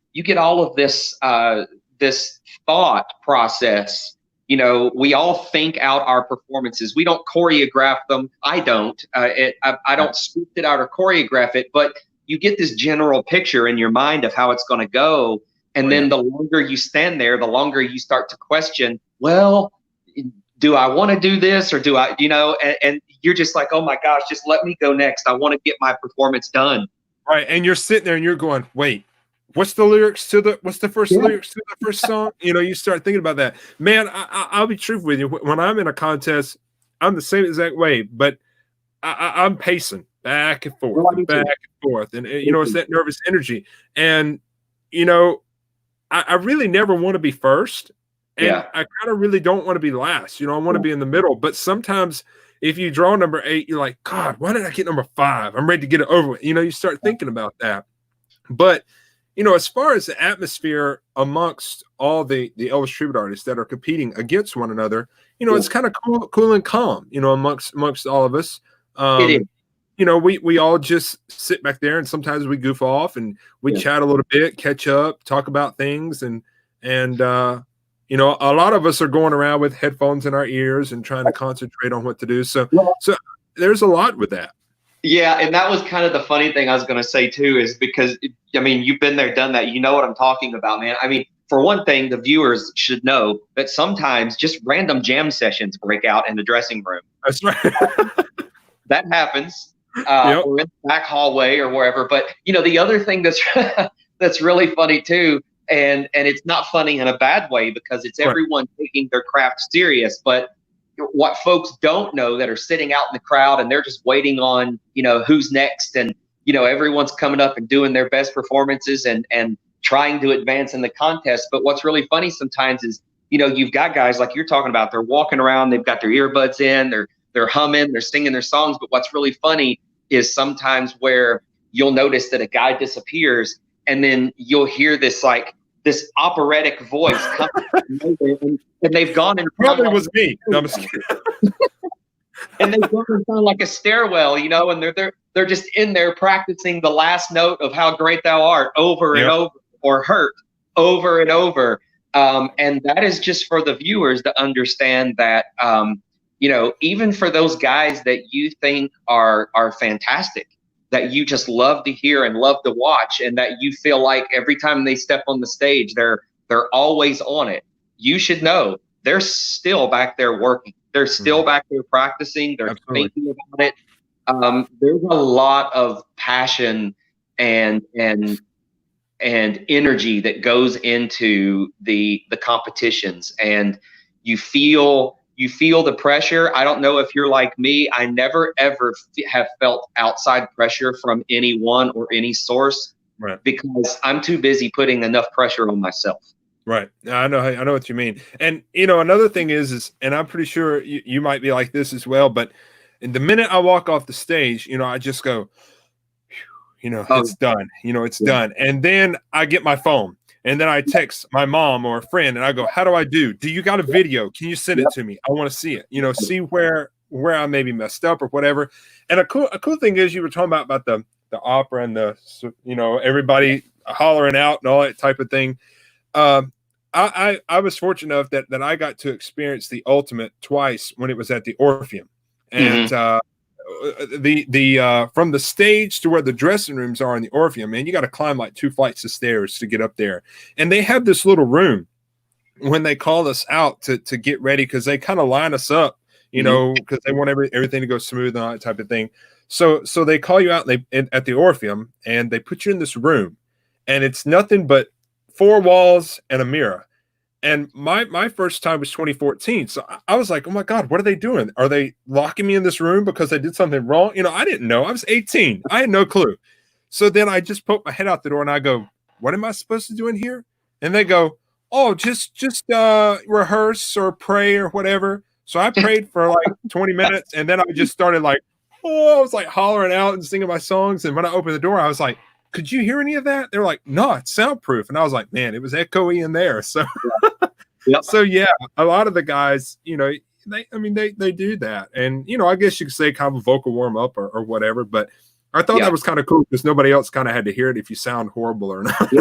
G: this thought process. We all think out our performances. We don't choreograph them. I don't. I don't script it out or choreograph it, but you get this general picture in your mind of how it's going to go. And then the longer you stand there, the longer you start to question, well, do I want to do this, or do I, and you're just like, "Oh my gosh, just let me go next. I want to get my performance done."
A: Right. And you're sitting there and you're going, wait, what's the first lyrics to the first song? You start thinking about that. Man, I'll be truthful with you. When I'm in a contest, I'm the same exact way, but I'm pacing back and forth, back and forth. And, it's that nervous energy. And, I really never want to be first. And I kind of really don't want to be last. I want to be in the middle. But sometimes if you draw number 8, you're like, God, why did I get number 5? I'm ready to get it over with. You start thinking about that. But, as far as the atmosphere amongst all the Elvis tribute artists that are competing against one another, it's kind of cool and calm, amongst all of us.
G: It is.
A: We all just sit back there, and sometimes we goof off and we chat a little bit, catch up, talk about things. And a lot of us are going around with headphones in our ears and trying to concentrate on what to do. So there's a lot with that.
G: Yeah, and that was kind of the funny thing I was going to say too, is because, you've been there, done that. You know what I'm talking about, man. For one thing, the viewers should know that sometimes just random jam sessions break out in the dressing room.
A: That's right.
G: That happens. Or in the back hallway or wherever. But, the other thing that's really funny too, and it's not funny in a bad way, because it's everyone taking their craft serious. But what folks don't know that are sitting out in the crowd and they're just waiting on, who's next, and, everyone's coming up and doing their best performances and trying to advance in the contest. But what's really funny sometimes is, you've got guys like you're talking about, they're walking around, they've got their earbuds in, they're humming, they're singing their songs. But what's really funny is sometimes where you'll notice that a guy disappears, and then you'll hear this operatic voice coming, and they've gone and
A: probably was me. No, I'm just kidding.
G: And they've gone and sound like a stairwell, and they're just in there practicing the last note of "How Great Thou Art" over and over, or "Hurt" over and over. And that is just for the viewers to understand that you know, even for those guys that you think are fantastic, that you just love to hear and love to watch, and that you feel like every time they step on the stage, they're always on it. You should know they're still back there working. They're still back there practicing. They're thinking about it. There's a lot of passion and energy that goes into the competitions, and you feel the pressure. I don't know if you're like me. I never ever have felt outside pressure from anyone or any source, because I'm too busy putting enough pressure on myself.
A: Right. I know what you mean. And, you know, another thing is, and I'm pretty sure you might be like this as well, but the minute I walk off the stage, you know, I just go, you know, it's done, you know, it's done. And then I get my phone, and then I text my mom or a friend, and I go, how do I do? Do you got a video? Can you send it to me? I want to see it, you know, see where I maybe messed up or whatever. And a cool thing is, you were talking about the opera and the, you know, everybody hollering out and all that type of thing. I was fortunate enough that I got to experience the Ultimate twice when it was at the Orpheum, and the from the stage to where the dressing rooms are in the Orpheum, man, you got to climb like 2 flights of stairs to get up there. And they have this little room when they call us out to get ready, because they kind of line us up, you know, because they want everything to go smooth and all that type of thing. So they call you out at the Orpheum, and they put you in this room, and it's nothing but 4 walls and a mirror. And my first time was 2014. So I was like, oh my God, what are they doing? Are they locking me in this room because I did something wrong? You know, I didn't know. I was 18. I had no clue. So then I just poke my head out the door and I go, what am I supposed to do in here? And they go, oh, just rehearse or pray or whatever. So I prayed for like 20 minutes, and then I just started like, I was like hollering out and singing my songs. And when I opened the door, I was like, could you hear any of that? They were like, no, it's soundproof. And I was like, man, it was echoey in there. So, so yeah, a lot of the guys, you know, they do that. And, you know, I guess you could say kind of a vocal warm up or whatever, but I thought that was kind of cool because nobody else kind of had to hear it if you sound horrible or not.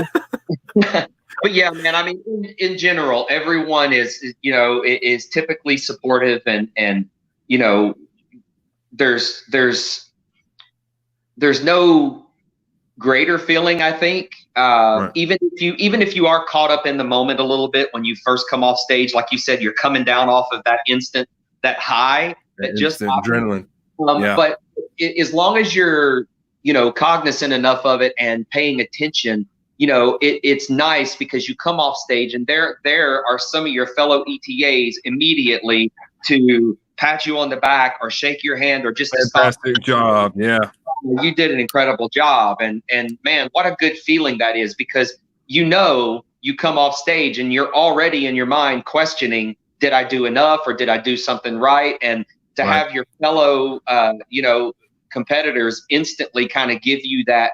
G: But yeah, man, I mean, in general, everyone is, you know, is typically supportive, and, you know, there's no greater feeling, I think, even if you are caught up in the moment a little bit when you first come off stage, like you said, you're coming down off of that instant, that high, that just
A: adrenaline.
G: But as long as you're, you know, cognizant enough of it and paying attention, you know, it's nice because you come off stage and there are some of your fellow ETAs immediately to pat you on the back or shake your hand or just
A: fantastic job. Yeah.
G: You did an incredible job. And man, what a good feeling that is, because, you know, you come off stage and you're already in your mind questioning, did I do enough or did I do something right? And to have your fellow, you know, competitors instantly kind of give you that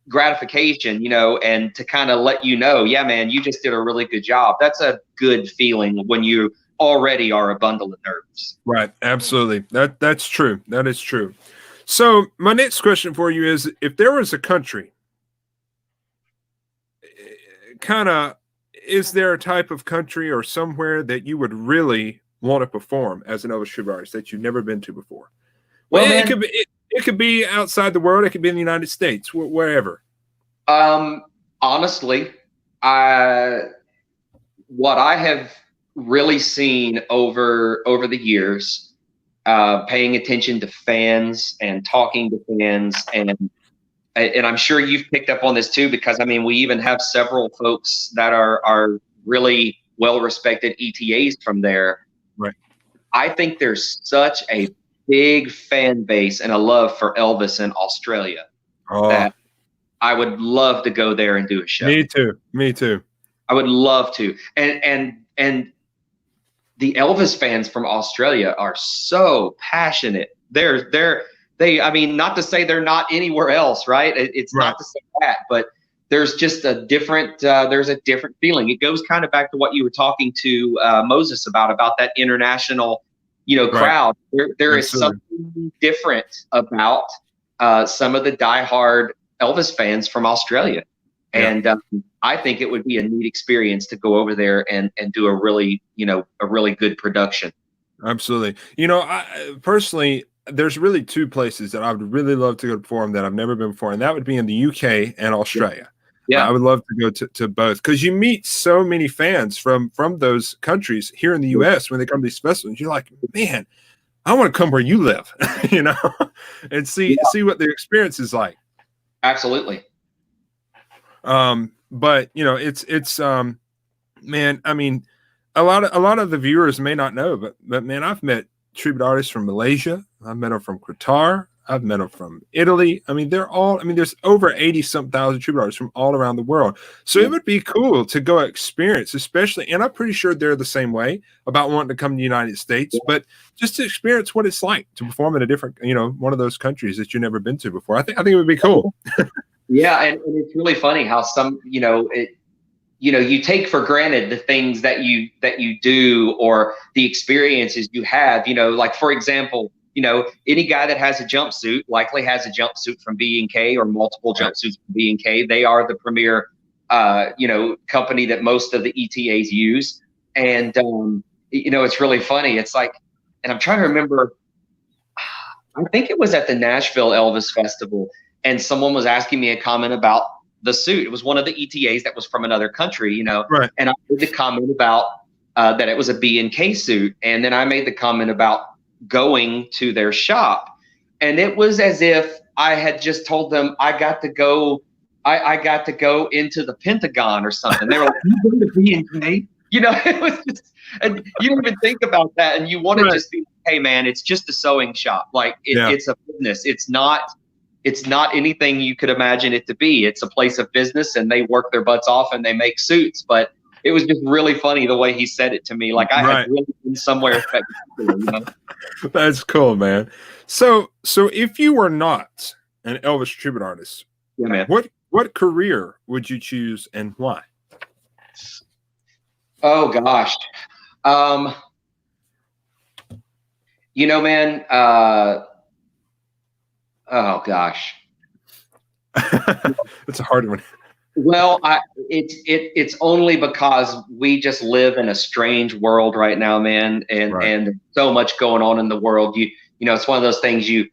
G: gratification, you know, and to kind of let you know, yeah, man, you just did a really good job. That's a good feeling when you already are a bundle of nerves.
A: Right. Absolutely. That's true. That is true. So my next question for you is, if there was a country, is there a type of country or somewhere that you would really want to perform as an overture artist that you've never been to before? Well, man, it could be outside the world. It could be in the United States, wherever.
G: Honestly, what I have really seen over the years, paying attention to fans and talking to fans, and I'm sure you've picked up on this too, because I mean, we even have several folks that are really well-respected ETAs from there.
A: Right.
G: I think there's such a big fan base and a love for Elvis in Australia that I would love to go there and do a show.
A: Me too.
G: I would love to. And the Elvis fans from Australia are so passionate. I mean, not to say they're not anywhere else, right? It's not to say that, but there's just a different feeling. It goes kind of back to what you were talking to Moses about that international, you know, crowd. There is something different about some of the diehard Elvis fans from Australia. And I think it would be a neat experience to go over there and do a really good production.
A: Absolutely. You know, I personally, there's really two places that I would really love to go perform that I've never been before, and that would be in the UK and Australia. I
G: Yeah.
A: would love to go to both because you meet so many fans from those countries here in the US when they come to these festivals. You're like, man, I want to come where you live, you know, and see what the experience is like.
G: Absolutely.
A: But you know, it's man, I mean, a lot of the viewers may not know, but man, I've met tribute artists from Malaysia. I've met them from Qatar. I've met them from Italy. I mean, there's over 80 some thousand tribute artists from all around the world. So it would be cool to go experience, especially, and I'm pretty sure they're the same way about wanting to come to the United States, but just to experience what it's like to perform in a different, you know, one of those countries that you've never been to before. I think it would be cool.
G: Yeah, and it's really funny how some, you take for granted the things that you do or the experiences you have. Like for example, any guy that has a jumpsuit likely has a jumpsuit from B&K or multiple jumpsuits from B&K. They are the premier, company that most of the ETAs use. And, it's really funny. It's like, and I'm trying to remember, I think it was at the Nashville Elvis Festival, and someone was asking me a comment about the suit. It was one of the ETAs that was from another country,
A: Right.
G: and I made the comment about that it was a B&K suit. And then I made the comment about going to their shop. And it was as if I had just told them I got to go into the Pentagon or something. They were like, you going to B&K? It was just, and you don't even think about that. And you want to just be, hey man, it's just a sewing shop. Like it's a business. It's not anything you could imagine it to be. It's a place of business, and they work their butts off and they make suits. But it was just really funny the way he said it to me. Like I had really been somewhere spectacular.
A: That's cool, man. So if you were not an Elvis tribute artist,
G: man,
A: what career would you choose and why?
G: Oh gosh. Man, oh gosh.
A: That's a hard one.
G: Well, it's only because we just live in a strange world right now, man, and so much going on in the world. It's one of those things you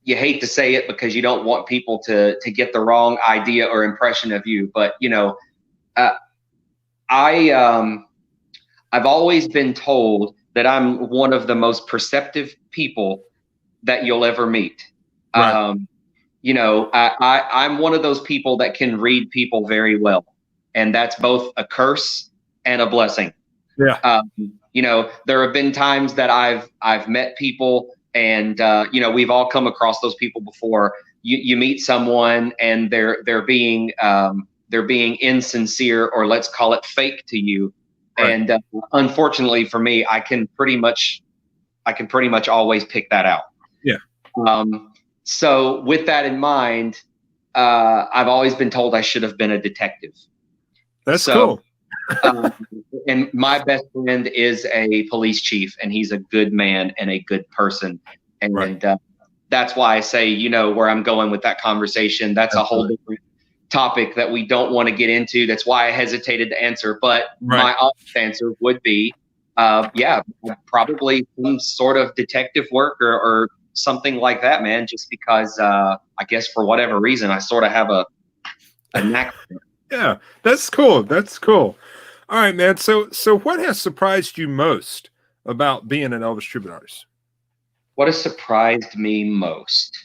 G: hate to say it because you don't want people to get the wrong idea or impression of you, but I've always been told that I'm one of the most perceptive people that you'll ever meet.
A: Right.
G: I'm one of those people that can read people very well, and that's both a curse and a blessing.
A: Yeah.
G: There have been times that I've met people, and we've all come across those people before. You meet someone and they're being insincere, or let's call it fake to you. Right. And unfortunately for me, I can pretty much always pick that out.
A: Yeah.
G: So with that in mind, I've always been told I should have been a detective.
A: That's cool.
G: And my best friend is a police chief, and he's a good man and a good person. And that's why I say, where I'm going with that conversation, that's a whole different topic that we don't want to get into. That's why I hesitated to answer. But my honest answer would be, probably some sort of detective work or something like that, man, just because I guess for whatever reason I sort of have a knack.
A: Yeah, that's cool. That's cool. All right, man. So what has surprised you most about being an Elvis tribute artist?
G: What has surprised me most?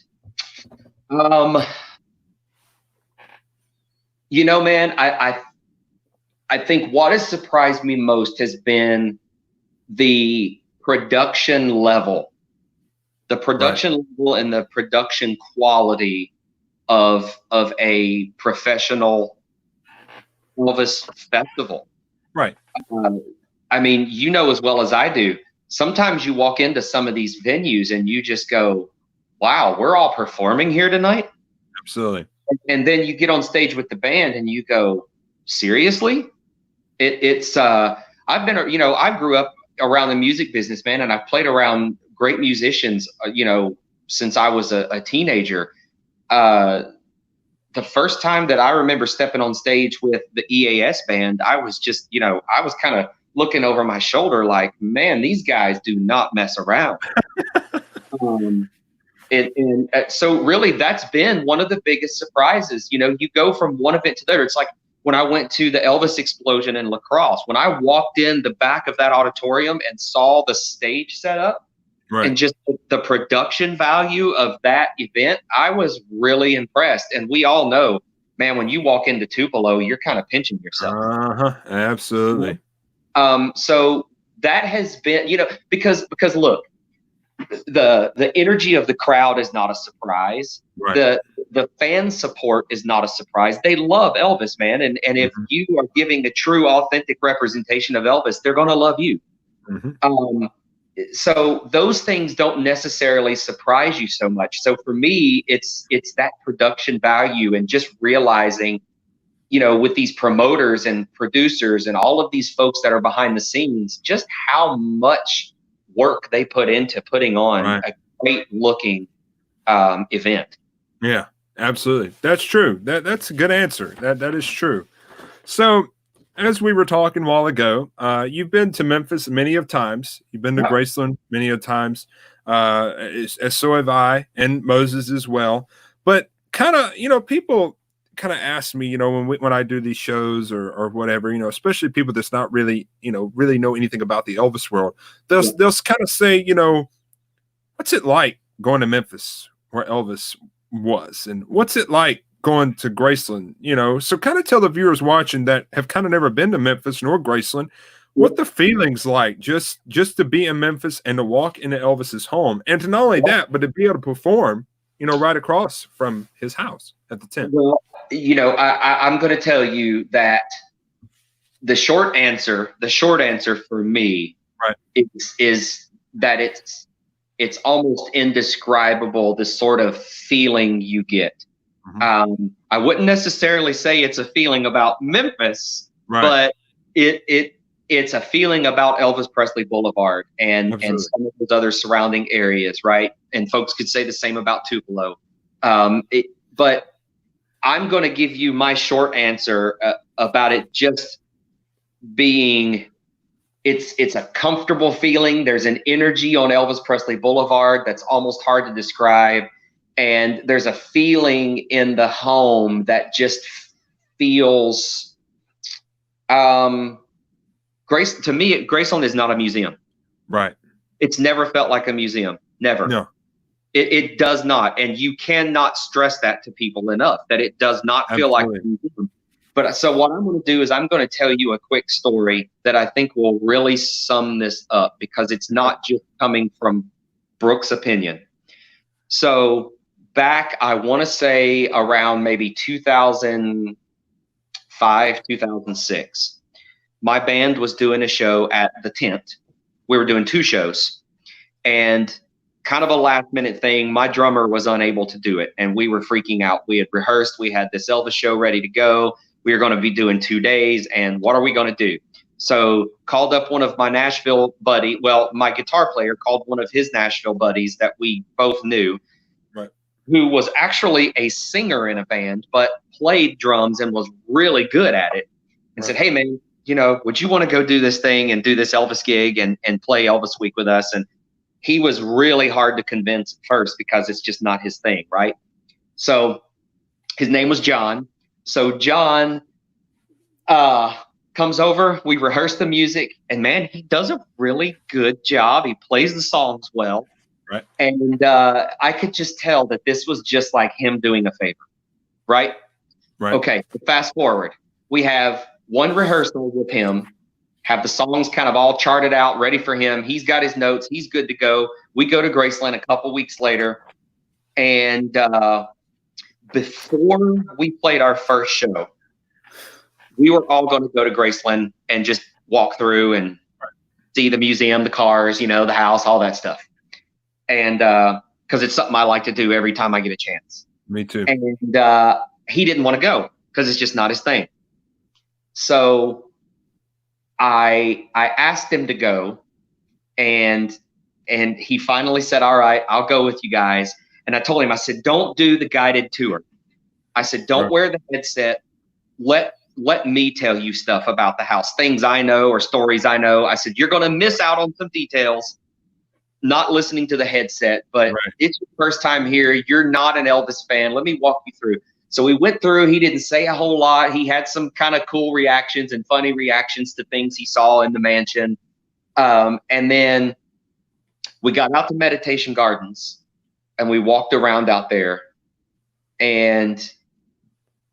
G: Man, I think what has surprised me most has been the production level. The production level and the production quality of a professional Elvis festival.
A: Right.
G: I mean, as well as I do, sometimes you walk into some of these venues and you just go, wow, we're all performing here tonight.
A: Absolutely.
G: And then you get on stage with the band and you go, seriously? I've been, I grew up around the music business, man, and I've played around great musicians, since I was a teenager. The first time that I remember stepping on stage with the EAS band, I was just, I was kind of looking over my shoulder like, man, these guys do not mess around. So really that's been one of the biggest surprises. You know, you go from one event to the other. It's like when I went to the Elvis explosion in La Crosse, when I walked in the back of that auditorium and saw the stage set up,
A: Right.
G: and just the production value of that event, I was really impressed. And we all know, man, when you walk into Tupelo, you're kind of pinching yourself.
A: Absolutely.
G: So that has been, you know, because look, the energy of the crowd is not a surprise.
A: Right.
G: The fan support is not a surprise. They love Elvis, man. And if you are giving a true, authentic representation of Elvis, they're going to love you. So those things don't necessarily surprise you so much. So for me, it's that production value and just realizing, you know, with these promoters and producers and all of these folks that are behind the scenes, just how much work they put into putting on a great looking event.
A: Yeah, absolutely. That's true. That's a good answer. That is true. So as we were talking a while ago, you've been to Memphis many of times. You've been to Graceland many of times. As so have I, and Moses as well. But kind of, you know, people kind of ask me, you know, when I do these shows or whatever, you know, especially people that's not really, you know, really know anything about the Elvis world, they'll kind of say, you know, what's it like going to Memphis where Elvis was, and what's it like going to Graceland, you know? So kind of tell the viewers watching that have kind of never been to Memphis nor Graceland what the feeling's like just to be in Memphis and to walk into Elvis's home, and to not only that, but to be able to perform, you know, right across from his house at the tent.
G: Well, you know, I'm going to tell you that the short answer for me is that it's almost indescribable, the sort of feeling you get. I wouldn't necessarily say it's a feeling about Memphis, but it's a feeling about Elvis Presley Boulevard and some of those other surrounding areas, right? And folks could say the same about Tupelo. But I'm going to give you my short answer about it just being, it's a comfortable feeling. There's an energy on Elvis Presley Boulevard that's almost hard to describe. And there's a feeling in the home that just feels, to me, Graceland is not a museum.
A: Right.
G: It's never felt like a museum. Never.
A: No.
G: It does not. And you cannot stress that to people enough, that it does not feel like a museum. But so what I'm going to do is I'm going to tell you a quick story that I think will really sum this up, because it's not just coming from Brooke's opinion. So back, I want to say around maybe 2005, 2006, my band was doing a show at the tent. We were doing 2 shows, and kind of a last minute thing, my drummer was unable to do it, and we were freaking out. We had rehearsed, we had this Elvis show ready to go. We were going to be doing 2 days, and what are we going to do? So called up one of my Nashville buddy. Well, my guitar player called one of his Nashville buddies that we both knew, who was actually a singer in a band, but played drums and was really good at it, and said, hey man, you know, would you want to go do this thing and do this Elvis gig and play Elvis Week with us? And he was really hard to convince at first because it's just not his thing, right? So his name was John. So John comes over, we rehearse the music, and man, he does a really good job. He plays the songs well.
A: Right.
G: And I could just tell that this was just like him doing a favor, right?
A: Right.
G: Okay, fast forward. We have one rehearsal with him, have the songs kind of all charted out, ready for him. He's got his notes. He's good to go. We go to Graceland a couple weeks later, and before we played our first show, we were all going to go to Graceland and just walk through and see the museum, the cars, you know, the house, all that stuff. And because it's something I like to do every time I get a chance.
A: Me too.
G: And he didn't want to go because it's just not his thing. So I asked him to go, and he finally said, all right, I'll go with you guys. And I told him, I said, don't do the guided tour. I said, don't wear the headset. Let let me tell you stuff about the house, things I know or stories I know. I said, you're going to miss out on some details not listening to the headset, but it's your first time here. You're not an Elvis fan. Let me walk you through. So we went through. He didn't say a whole lot. He had some kind of cool reactions and funny reactions to things he saw in the mansion. And then we got out to Meditation Gardens and we walked around out there, and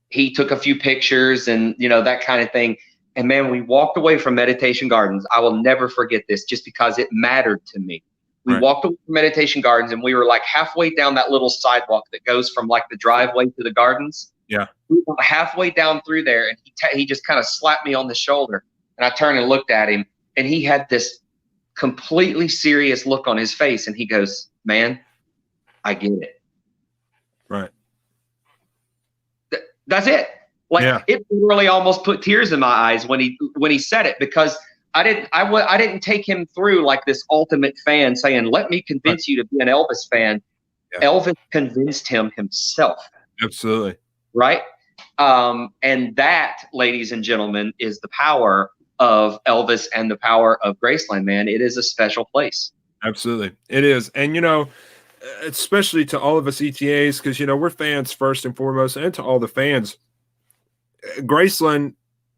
G: he took a few pictures and, you know, that kind of thing. And man, we walked away from Meditation Gardens. I will never forget this, just because it mattered to me. We walked away from Meditation Gardens, and we were like halfway down that little sidewalk that goes from like the driveway to the gardens.
A: Yeah.
G: We were halfway down through there, and he just kind of slapped me on the shoulder, and I turned and looked at him, and he had this completely serious look on his face, and he goes, "Man, I get it."
A: Right.
G: That's it. Like it really almost put tears in my eyes when he said it, because I didn't take him through like this ultimate fan saying, "Let me convince you to be an Elvis fan." Yeah. Elvis convinced him himself.
A: Absolutely.
G: Right. And that, ladies and gentlemen, is the power of Elvis and the power of Graceland, man. It is a special place.
A: Absolutely. It is. And, you know, especially to all of us ETAs, because, you know, we're fans first and foremost, and to all the fans, Graceland,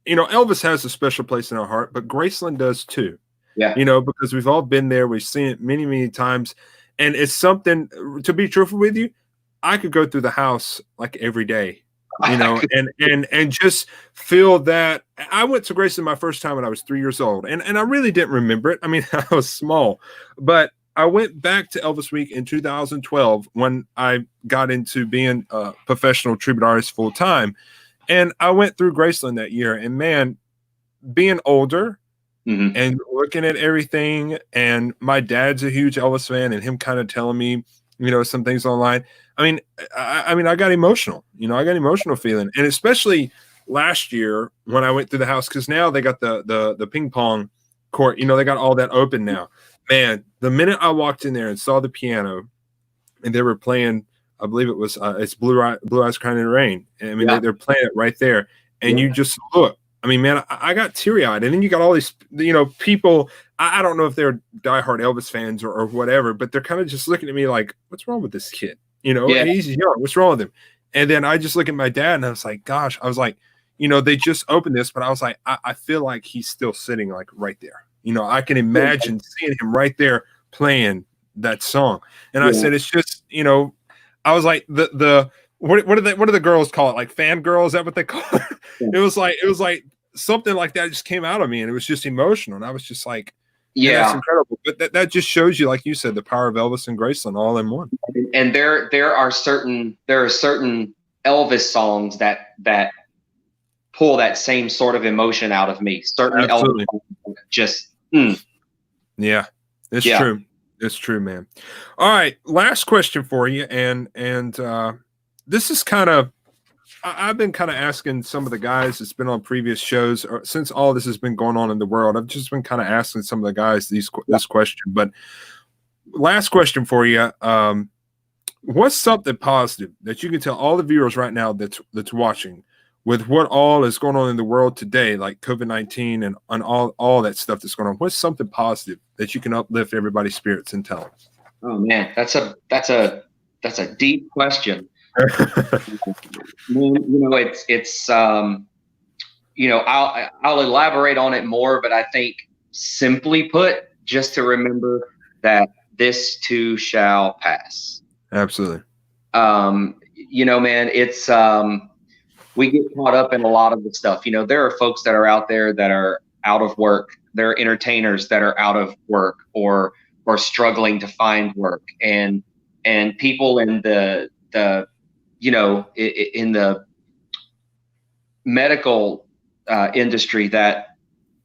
A: you know, Elvis has a special place in our heart, but Graceland does too.
G: Yeah.
A: You know, because we've all been there. We've seen it many, many times. And it's something, to be truthful with you, I could go through the house like every day, you know, and just feel that. I went to Graceland my first time when I was 3 years old, and I really didn't remember it. I mean, I was small, but I went back to Elvis Week in 2012 when I got into being a professional tribute artist full time. And I went through Graceland that year, and man, being older and looking at everything, and my dad's a huge Elvis fan, and him kind of telling me, you know, some things online. I mean, I got emotional, you know, I got emotional feeling. And especially last year when I went through the house, because now they got the ping pong court, you know, they got all that open now. Man, the minute I walked in there and saw the piano and they were playing, I believe it was it's Blue Eyes Crying in the Rain. I mean, they're playing it right there, and you just look. I mean, man, I got teary eyed, and then you got all these, you know, people. I don't know if they're diehard Elvis fans or whatever, but they're kind of just looking at me like, "What's wrong with this kid?" You know, he's young. What's wrong with him? And then I just look at my dad, and I was like, "Gosh," I was like, you know, they just opened this, but I was like, I feel like he's still sitting like right there. You know, I can imagine seeing him right there playing that song. And I said, it's just, you know. I was like, what do the girls call it? Like fangirl? Is that what they call it? It was like something like that just came out of me, and it was just emotional. And I was just like, that's incredible. But that just shows you, like you said, the power of Elvis and Graceland all in one.
G: And there are certain Elvis songs that pull that same sort of emotion out of me. Certain Elvis songs just
A: yeah, it's true. It's true, man. All right, last question for you, and this is kind of, I've been kind of asking some of the guys that's been on previous shows, or since all this has been going on in the world, I've just been kind of asking some of the guys this question. But last question for you, what's something positive that you can tell all the viewers right now that's watching, with what all is going on in the world today, like COVID-19 and all that stuff that's going on? What's something positive that you can uplift everybody's spirits and tell them?
G: Oh man, that's a deep question. You know, it's you know, I'll elaborate on it more, but I think simply put, just to remember that this too shall pass.
A: Absolutely.
G: You know, man, it's we get caught up in a lot of the stuff. You know, there are folks that are out there that are out of work. There are entertainers that are out of work or struggling to find work, and people in the you know, in the medical industry that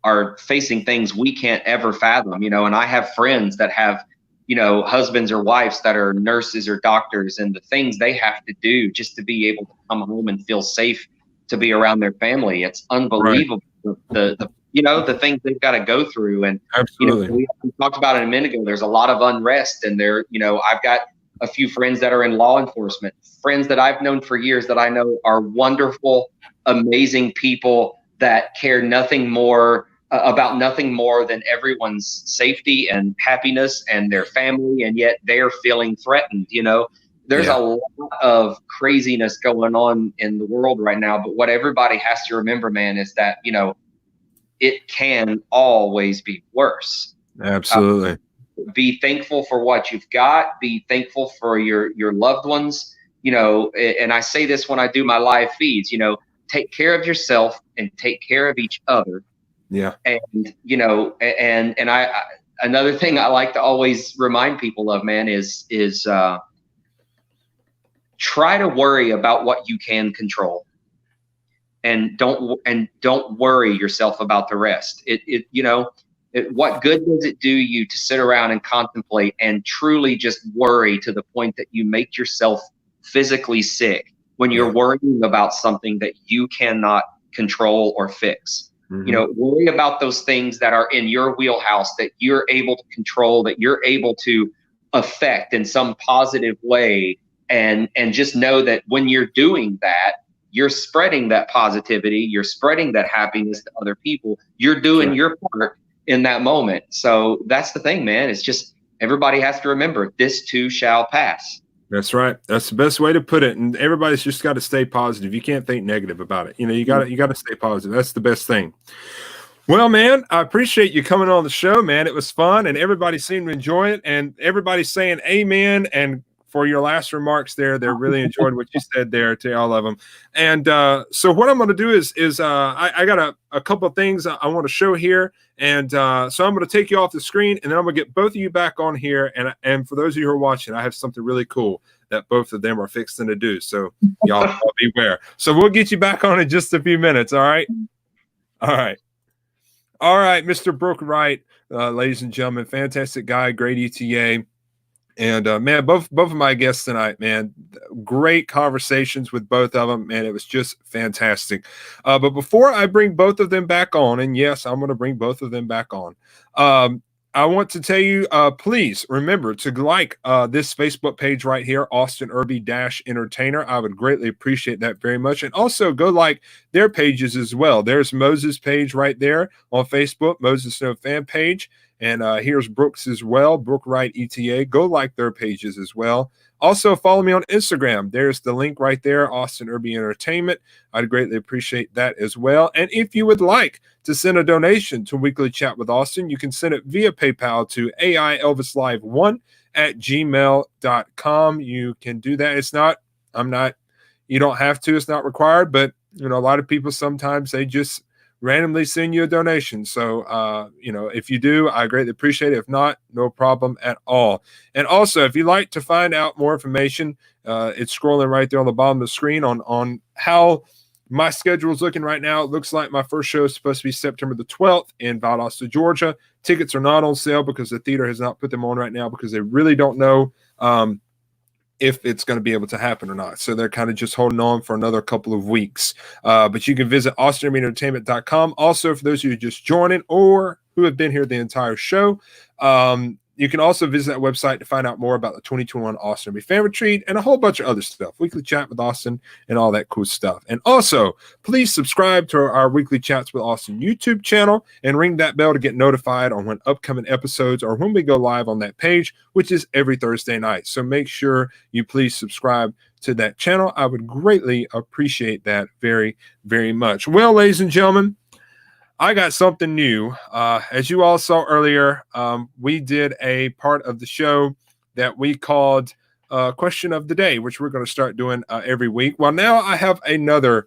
G: are facing things we can't ever fathom. You know, and I have friends that have, you know, husbands or wives that are nurses or doctors, and the things they have to do just to be able to come home and feel safe to be around their family. It's unbelievable. Right. The you know, the things they've got to go through. And
A: absolutely,
G: you know, we talked about it a minute ago. There's a lot of unrest, and there, you know, I've got a few friends that are in law enforcement, friends that I've known for years that I know are wonderful, amazing people that care nothing more about nothing more than everyone's safety and happiness and their family, and yet they're feeling threatened. There's a lot of craziness going on in the world right now, but what everybody has to remember, man, is that it can always be worse.
A: Absolutely.
G: Be thankful for what you've got. Be thankful for your loved ones. And I say this when I do my live feeds. Take care of yourself and take care of each other.
A: Yeah.
G: And I another thing I like to always remind people of, man, is try to worry about what you can control, and don't worry yourself about the rest. What good does it do you to sit around and contemplate and truly just worry to the point that you make yourself physically sick when you're worrying about something that you cannot control or fix? Worry about those things that are in your wheelhouse, that you're able to control, that you're able to affect in some positive way. And just know that when you're doing that, you're spreading that positivity, you're spreading that happiness to other people. You're doing your part in that moment. So that's the thing, man. It's just everybody has to remember, this too shall pass.
A: That's right. That's the best way to put it. And everybody's just got to stay positive. You can't think negative about it. You got to stay positive. That's the best thing. Well, man, I appreciate you coming on the show, man. It was fun, and everybody seemed to enjoy it, and everybody's saying amen. And for your last remarks there, they really enjoyed what you said there, to all of them. And so what I'm going to do is I got a couple of things I want to show here. And so I'm going to take you off the screen, and then I'm going to get both of you back on here. And for those of you who are watching, I have something really cool that both of them are fixing to do. So y'all beware. So we'll get you back on in just a few minutes. All right. All right. All right. Mr. Brooke Wright, ladies and gentlemen, fantastic guy, great ETA. And man, both of my guests tonight, man, great conversations with both of them, man. It was just fantastic. But before I bring both of them back on, and yes, I'm going to bring both of them back on, I want to tell you, please remember to like this Facebook page right here, Austin Irby Entertainer. I would greatly appreciate that very much. And also go like their pages as well. There's Moses' page right there on Facebook, Moses Snow fan page. And here's Brooks as well, Brooke Wright ETA. Go like their pages as well. Also, follow me on Instagram. There's the link right there, Austin Irby Entertainment. I'd greatly appreciate that as well. And if you would like to send a donation to Weekly Chat with Austin, you can send it via PayPal to AIElvisLive1@gmail.com. You can do that. You don't have to. It's not required. But, a lot of people sometimes, they just randomly send you a donation. So, if you do, I greatly appreciate it. If not, no problem at all. And also, if you'd like to find out more information, it's scrolling right there on the bottom of the screen on how my schedule is looking right now. It looks like my first show is supposed to be September the 12th in Valdosta, Georgia. Tickets are not on sale because the theater has not put them on right now because they really don't know if it's going to be able to happen or not. So they're kind of just holding on for another couple of weeks. But you can visit AustinEntertainment.com. Also, for those of you just joining or who have been here the entire show, you can also visit that website to find out more about the 2021 Austin Irby Fan Retreat and a whole bunch of other stuff, Weekly Chat with Austin and all that cool stuff. And also, please subscribe to our Weekly Chats with Austin YouTube channel and ring that bell to get notified on when upcoming episodes or when we go live on that page, which is every Thursday night. So make sure you please subscribe to that channel. I would greatly appreciate that very, very much. Well, ladies and gentlemen, I got something new. As you all saw earlier, we did a part of the show that we called Question of the Day, which we're going to start doing every week. Well, now I have another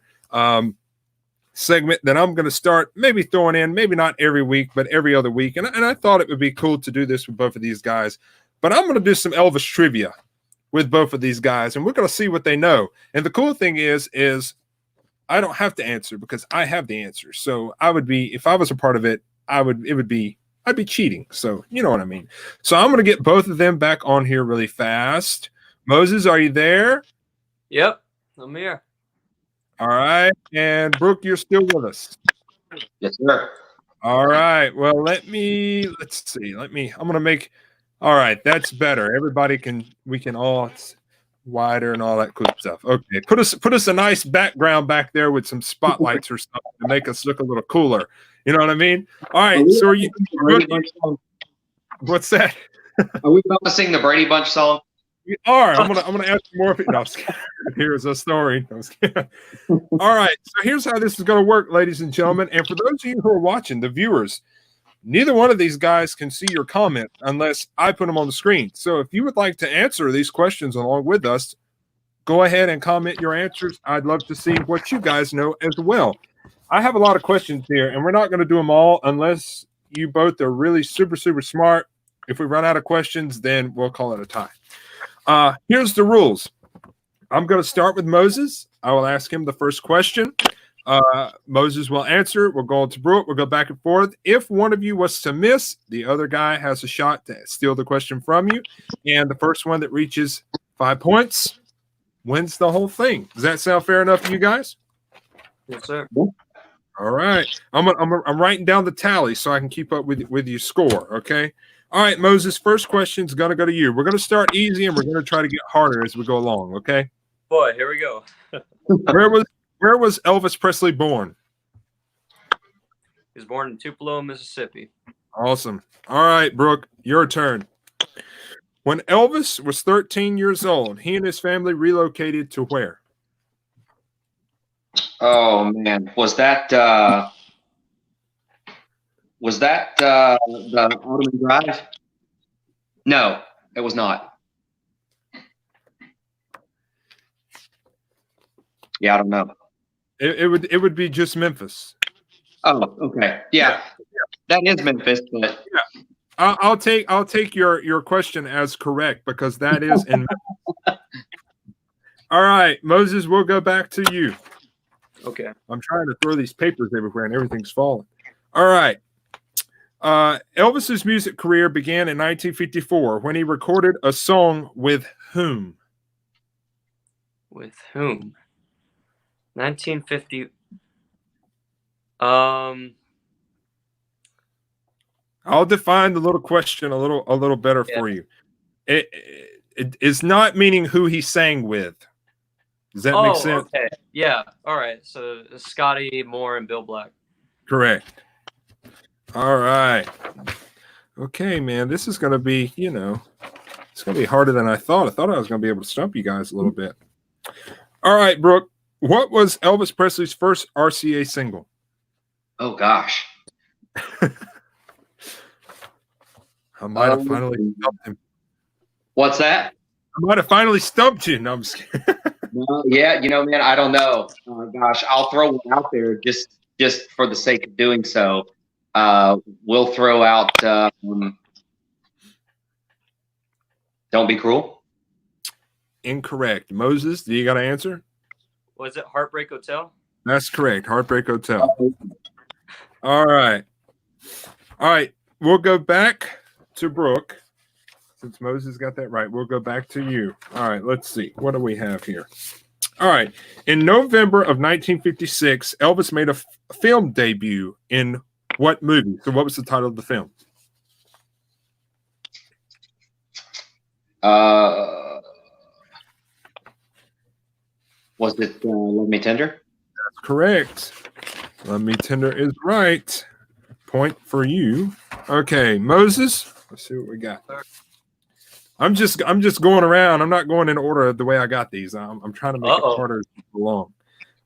A: segment that I'm going to start maybe throwing in, maybe not every week, but every other week. And I thought it would be cool to do this with both of these guys. But I'm going to do some Elvis trivia with both of these guys, and we're going to see what they know. And the cool thing is I don't have to answer because I have the answer. So I would be, if I was a part of it, I'd be cheating. So you know what I mean? So I'm going to get both of them back on here really fast. Moses, are you there?
D: Yep, I'm here.
A: All right. And Brooke, you're still with us.
G: Yes, sir.
A: All right. Well, let's see. I'm going to make, all right. That's better. We can all wider and all that cool stuff. Okay, put us a nice background back there with some spotlights or something to make us look a little cooler. You know what I mean? All right. So are you? What's that?
G: Are we about to sing the Brady Bunch song?
A: We are. I'm gonna ask you more. No, here's a story. All right. So here's how this is gonna work, ladies and gentlemen. And for those of you who are watching, the viewers, neither one of these guys can see your comment unless I put them on the screen. So if you would like to answer these questions along with us, go ahead and comment your answers. I'd love to see what you guys know as well. I have a lot of questions here, and we're not going to do them all unless you both are really super, super smart. If we run out of questions, then we'll call it a tie. Here's the rules. I'm going to start with Moses. I will ask him the first question. Moses will answer. We'll go to Brooke. We'll go back and forth. If one of you was to miss, the other guy has a shot to steal the question from you. And the first one that reaches 5 points wins the whole thing. Does that sound fair enough to you guys?
D: Yes, sir.
A: All right. I'm writing down the tally so I can keep up with your score. Okay. All right, Moses. First question is going to go to you. We're going to start easy and we're going to try to get harder as we go along. Okay.
D: Boy, here we go.
A: Where was Elvis Presley born?
D: He was born in Tupelo, Mississippi.
A: Awesome. All right, Brooke, your turn. When Elvis was 13 years old, he and his family relocated to where?
G: Oh man, was that the Ottoman Drive? No, it was not. Yeah, I don't know.
A: It would be just Memphis.
G: Oh, okay. Yeah. That is Memphis, but
A: yeah. I'll take your question as correct because that is in Memphis. All right, Moses, we'll go back to you.
D: Okay.
A: I'm trying to throw these papers everywhere and everything's falling. All right. Elvis's music career began in 1954 when he recorded a song with whom?
D: With whom? 1950.
A: I'll define the little question a little better for you. It is not meaning who he sang with. Does that make sense?
D: Okay. Yeah. All right. So Scotty Moore and Bill Black.
A: Correct. All right. Okay, man. This is going to be, it's going to be harder than I thought. I thought I was going to be able to stump you guys a little bit. All right, Brooke. What was Elvis Presley's first RCA single?
G: Oh, gosh.
A: I might have finally stumped him.
G: What's that?
A: I might have finally stumped you. No, I'm just kidding.
G: Well, yeah, man, I don't know. Gosh, I'll throw one out there just for the sake of doing so. We'll throw out Don't Be Cruel.
A: Incorrect. Moses, do you got an answer?
D: Was it Heartbreak Hotel?
A: That's correct. Heartbreak Hotel. All right. We'll go back to Brooke. Since Moses got that right, we'll go back to you. All right, let's see. What do we have here? All right. In November of 1956, Elvis made a film debut in what movie? So what was the title of the film?
G: Was it Love Me Tender?
A: That's correct. Love Me Tender is right. Point for you. Okay, Moses. Let's see what we got. I'm just going around. I'm not going in order the way I got these. I'm trying to make it harder as we go along.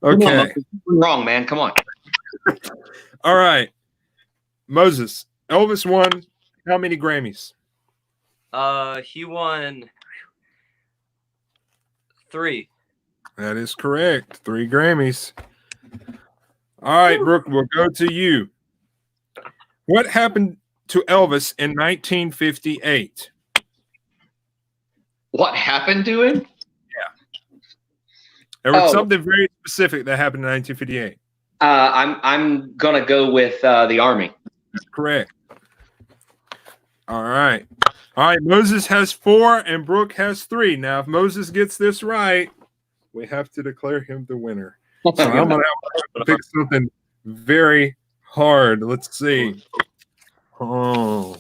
A: Okay.
G: Wrong, man. Come on.
A: All right. Moses. Elvis won how many Grammys?
D: He won 3.
A: That is correct. 3 Grammys. All right, Brooke, we'll go to you. What happened to Elvis in 1958?
G: What happened to him?
A: Yeah. There was something very specific that happened in 1958.
G: I'm gonna go with the Army.
A: That's correct. All right. Moses has 4 and Brooke has 3. Now, if Moses gets this right, we have to declare him the winner. So I'm gonna have to pick something very hard. Let's see. Oh.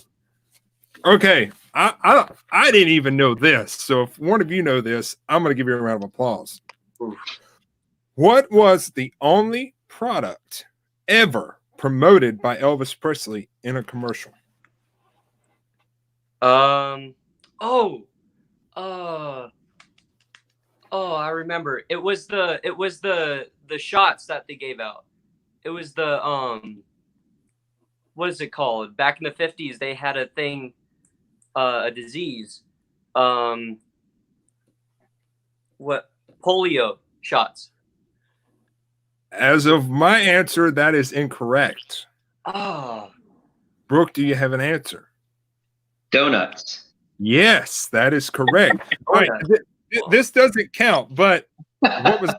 A: Okay. I didn't even know this. So if one of you know this, I'm going to give you a round of applause. What was the only product ever promoted by Elvis Presley in a commercial?
D: I remember. It was the shots that they gave out. It was the what is it called? Back in the 50s, they had a thing, a disease, what polio shots.
A: As of my answer, that is incorrect.
D: Ah,
A: Brooke, do you have an answer?
G: Donuts.
A: Yes, that is correct. All right, this doesn't count, but what was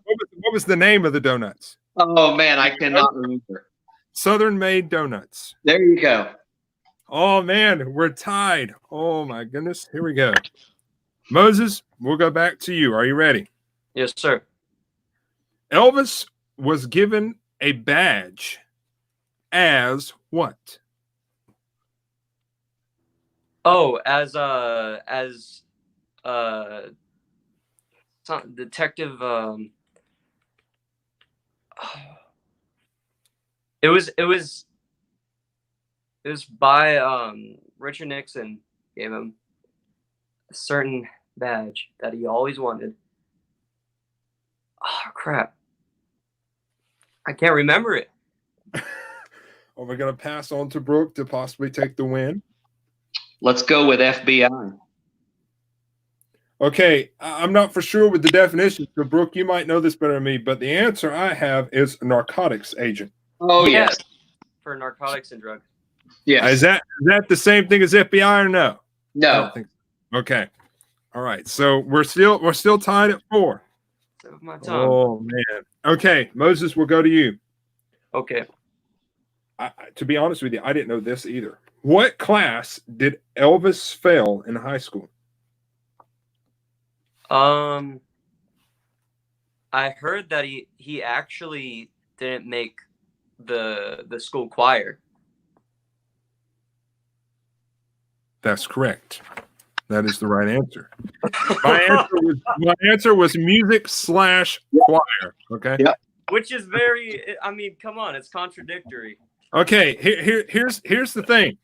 A: the name of the donuts?
G: Oh man, I cannot remember.
A: Southern Made Donuts.
G: There you go.
A: Oh man, we're tied. Oh my goodness. Here we go. Moses, we'll go back to you. Are you ready?
D: yes, sir.
A: Elvis was given a badge as what?
D: Oh, as detective. It was by Richard Nixon gave him a certain badge that he always wanted. Oh crap. I can't remember it.
A: Are we going to pass on to Brooke to possibly take the win?
G: Let's go with FBI.
A: Okay, I'm not for sure with the definition, so Brooke, you might know this better than me, but the answer I have is narcotics agent.
G: Oh yes.
D: For narcotics and drugs.
G: Yes.
A: Is that the same thing as FBI or no? I
G: No.
A: don't think so. Okay. All right. So we're still tied at 4.
D: Save my time.
A: Oh man. Okay, Moses, we'll go to you.
D: Okay.
A: To be honest with you, I didn't know this either. What class did Elvis fail in high school?
D: I heard that he actually didn't make the school choir.
A: That's correct. That is the right answer. My answer was music/choir. Okay.
G: Yep.
D: Which is very, I mean, come on, it's contradictory.
A: Okay. Here's the thing.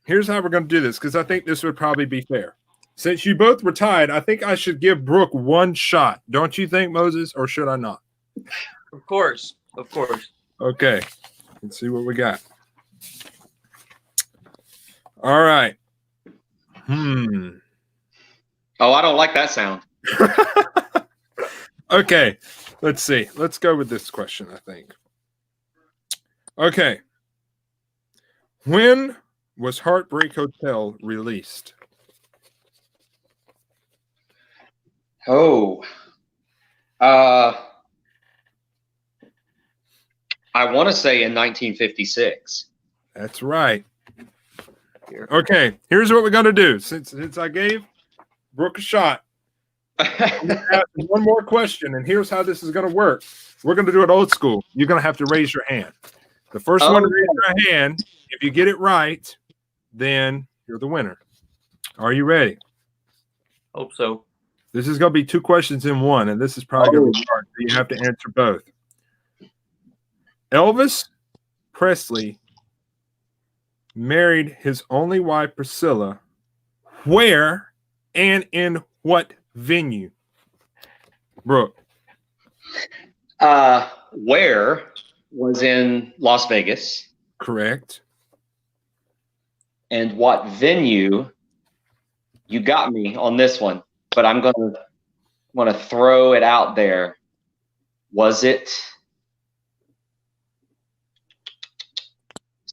A: Here's how we're going to do this, because I think this would probably be fair. Since you both were tied, I think I should give Brooke one shot. Don't you think, Moses, or should I not?
D: Of course.
A: Okay. Let's see what we got. All right.
G: Oh, I don't like that sound.
A: Okay. Let's see. Let's go with this question, I think. Okay. When was Heartbreak Hotel released?
G: Oh. I want to say in 1956.
A: That's right. Okay, here's what we're going to do. Since I gave Brooke a shot, I'm going to ask one more question, and here's how this is going to work. We're going to do it old school. You're going to have to raise your hand. The first one to raise your hand, if you get it right, then you're the winner. Are you ready?
D: Hope so.
A: This is going to be 2 questions in one, and this is probably going to be hard, so you have to answer both. Elvis Presley married his only wife, Priscilla, where and in what venue? Brooke.
G: Where was in Las Vegas.
A: Correct.
G: And what venue? You got me on this one, but I'm going to throw it out there. Was it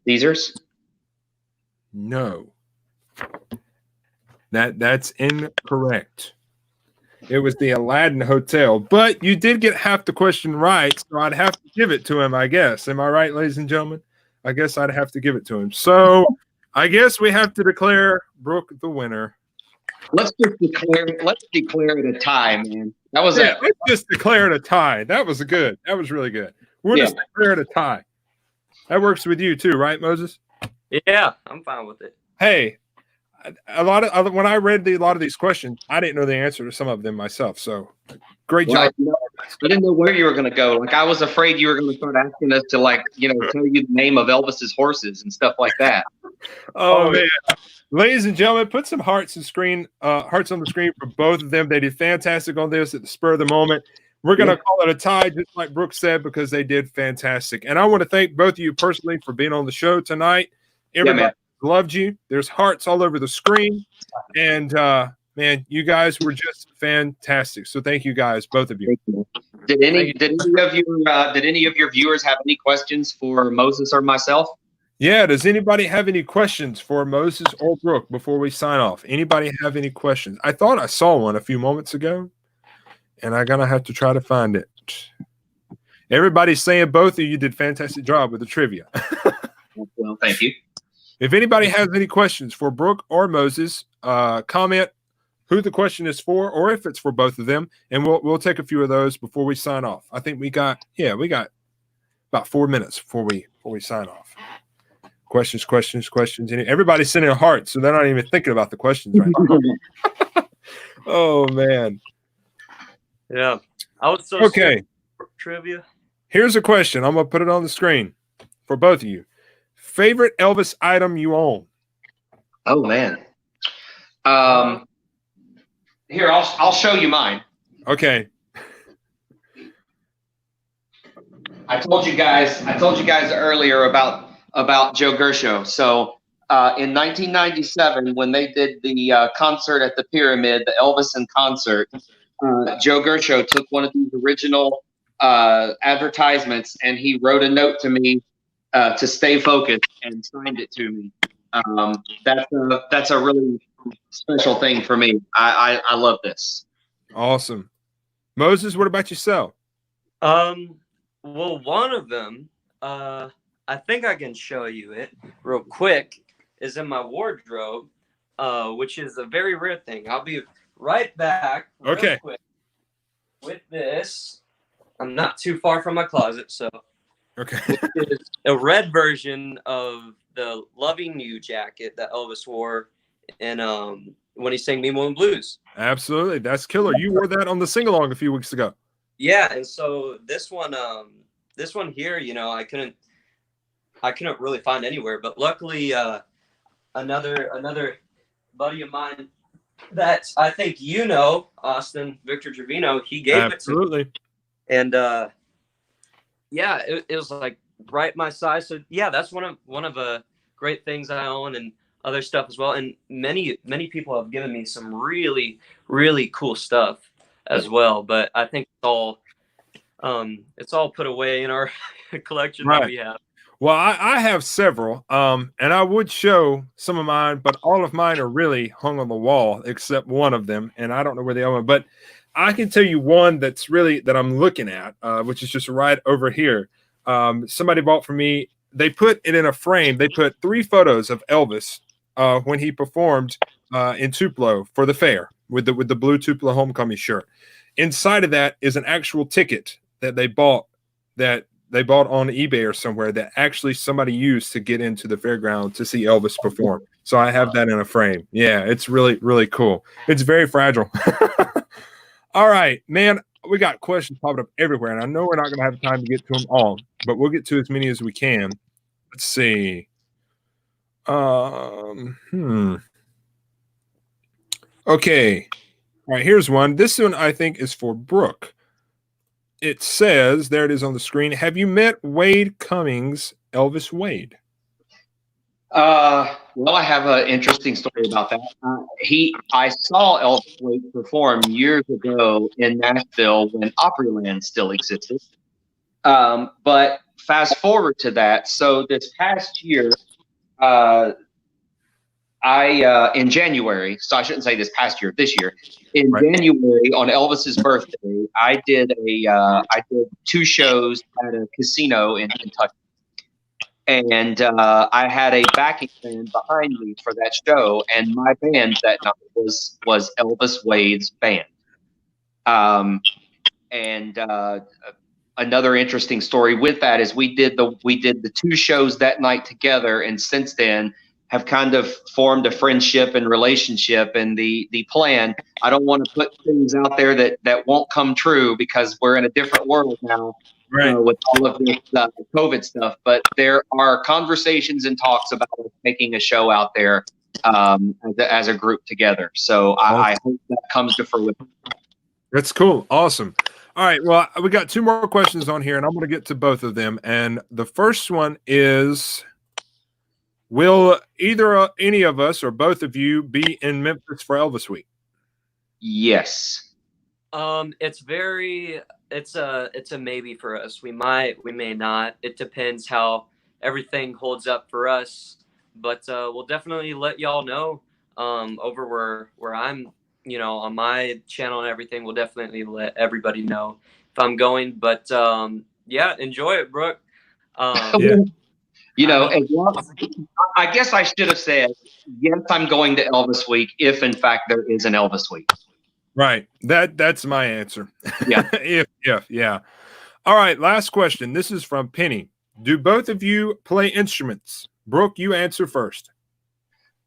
G: Caesars?
A: No. That's incorrect. It was the Aladdin Hotel, but you did get half the question right, so I'd have to give it to him, I guess. Am I right, ladies and gentlemen? I guess I'd have to give it to him. So I guess we have to declare Brooke the winner.
G: Let's declare it a tie, man. That was
A: let's just declare it a tie. That was good. That was really good. We'll just declare it a tie. That works with you too, right, Moses?
D: Yeah, I'm fine with it.
A: Hey, when I read a lot of these questions, I didn't know the answer to some of them myself. So great
G: Well,
A: job.
G: I didn't know where you were going to go. Like I was afraid you were going to start asking us to tell you the name of Elvis's horses and stuff like that.
A: Oh man. Ladies and gentlemen, put some hearts on the screen for both of them. They did fantastic on this at the spur of the moment. We're going to call it a tie, just like Brooke said, because they did fantastic. And I want to thank both of you personally for being on the show tonight. Everybody loved you. There's hearts all over the screen. And man, you guys were just fantastic. So thank you guys, both of you.
G: Did any of your viewers have any questions for Moses or myself?
A: Yeah, does anybody have any questions for Moses or Brooke before we sign off? Anybody have any questions? I thought I saw one a few moments ago, and I'm going to have to try to find it. Everybody's saying both of you did a fantastic job with the trivia.
G: Well, thank you.
A: If anybody has any questions for Brooke or Moses, comment who the question is for, or if it's for both of them, and we'll take a few of those before we sign off. I think we got about 4 minutes before we sign off. Questions. Everybody's sending a heart, so they're not even thinking about the questions right now. Oh man.
D: Yeah. I was so
A: okay.
D: Trivia.
A: Here's a question. I'm gonna put it on the screen for both of you. Favorite Elvis item you own?
G: Oh man. Here, I'll show you mine.
A: Okay.
G: I told you guys earlier about Joe Gershow. So in 1997, when they did the concert at the Pyramid, the Elvis in concert, Joe Gershow took one of these original advertisements and he wrote a note to me to stay focused and signed it to me. That's a really special thing for me. I love this.
A: Awesome. Moses, what about yourself?
D: Well, one of them, I think I can show you it real quick, is in my wardrobe, which is a very rare thing. I'll be right back real quick with this. I'm not too far from my closet, so
A: okay.
D: It's a red version of the Loving You jacket that Elvis wore in when he sang Me More Blues.
A: Absolutely. That's killer. You wore that on the sing-along a few weeks ago.
D: Yeah, and so this one here, I couldn't really find anywhere, but luckily another buddy of mine that I think Austin, Victor Trevino, he gave it to me. And yeah, it was like right my size. So yeah, that's one of the great things I own, and other stuff as well. And many people have given me some really, really cool stuff as well. But I think it's all put away in our collection that we have.
A: Well, I have several, and I would show some of mine, but all of mine are really hung on the wall except one of them, and I don't know where they are. But I can tell you one that I'm looking at, which is just right over here. Somebody bought for me. They put it in a frame. They put 3 photos of Elvis when he performed in Tupelo for the fair with the blue Tupelo homecoming shirt. Inside of that is an actual ticket that they bought on eBay or somewhere that actually somebody used to get into the fairground to see Elvis perform. So I have that in a frame. Yeah, it's really, really cool. It's very fragile. All right, man, we got questions popping up everywhere, and I know we're not going to have time to get to them all, but we'll get to as many as we can. Let's see. Okay. All right, here's one. This one I think is for Brooke. It says, there it is on the screen, have you met Wade Cummings, Elvis Wade?
G: Well, I have an interesting story about that. I saw Elvis Wade perform years ago in Nashville when Opryland still existed. But fast forward to that. So this past year, in January, so I shouldn't say this past year, this year, in January on Elvis's birthday, I did 2 shows at a casino in Kentucky. And I had a backing band behind me for that show, and my band that night was Elvis Wade's band. Another interesting story with that is we did the 2 shows that night together, and since then have kind of formed a friendship and relationship. And the plan, I don't want to put things out there that won't come true because we're in a different world now.
A: Right.
G: With all of this COVID stuff, but there are conversations and talks about us making a show out there as a group together. So I hope that comes to fruition.
A: That's cool. Awesome. All right. Well, we got 2 more questions on here, and I'm going to get to both of them. And the first one is, will either any of us or both of you be in Memphis for Elvis Week?
G: Yes.
D: It's a maybe for us. We may not. It depends how everything holds up for us. But we'll definitely let y'all know over where I'm, on my channel and everything. We'll definitely let everybody know if I'm going. But yeah, enjoy it, Brooke.
A: Yeah.
G: I guess I should have said, yes, I'm going to Elvis Week if in fact there is an Elvis Week.
A: Right. That's my answer.
G: Yeah.
A: Yeah. All right. Last question. This is from Penny. Do both of you play instruments? Brooke, you answer first.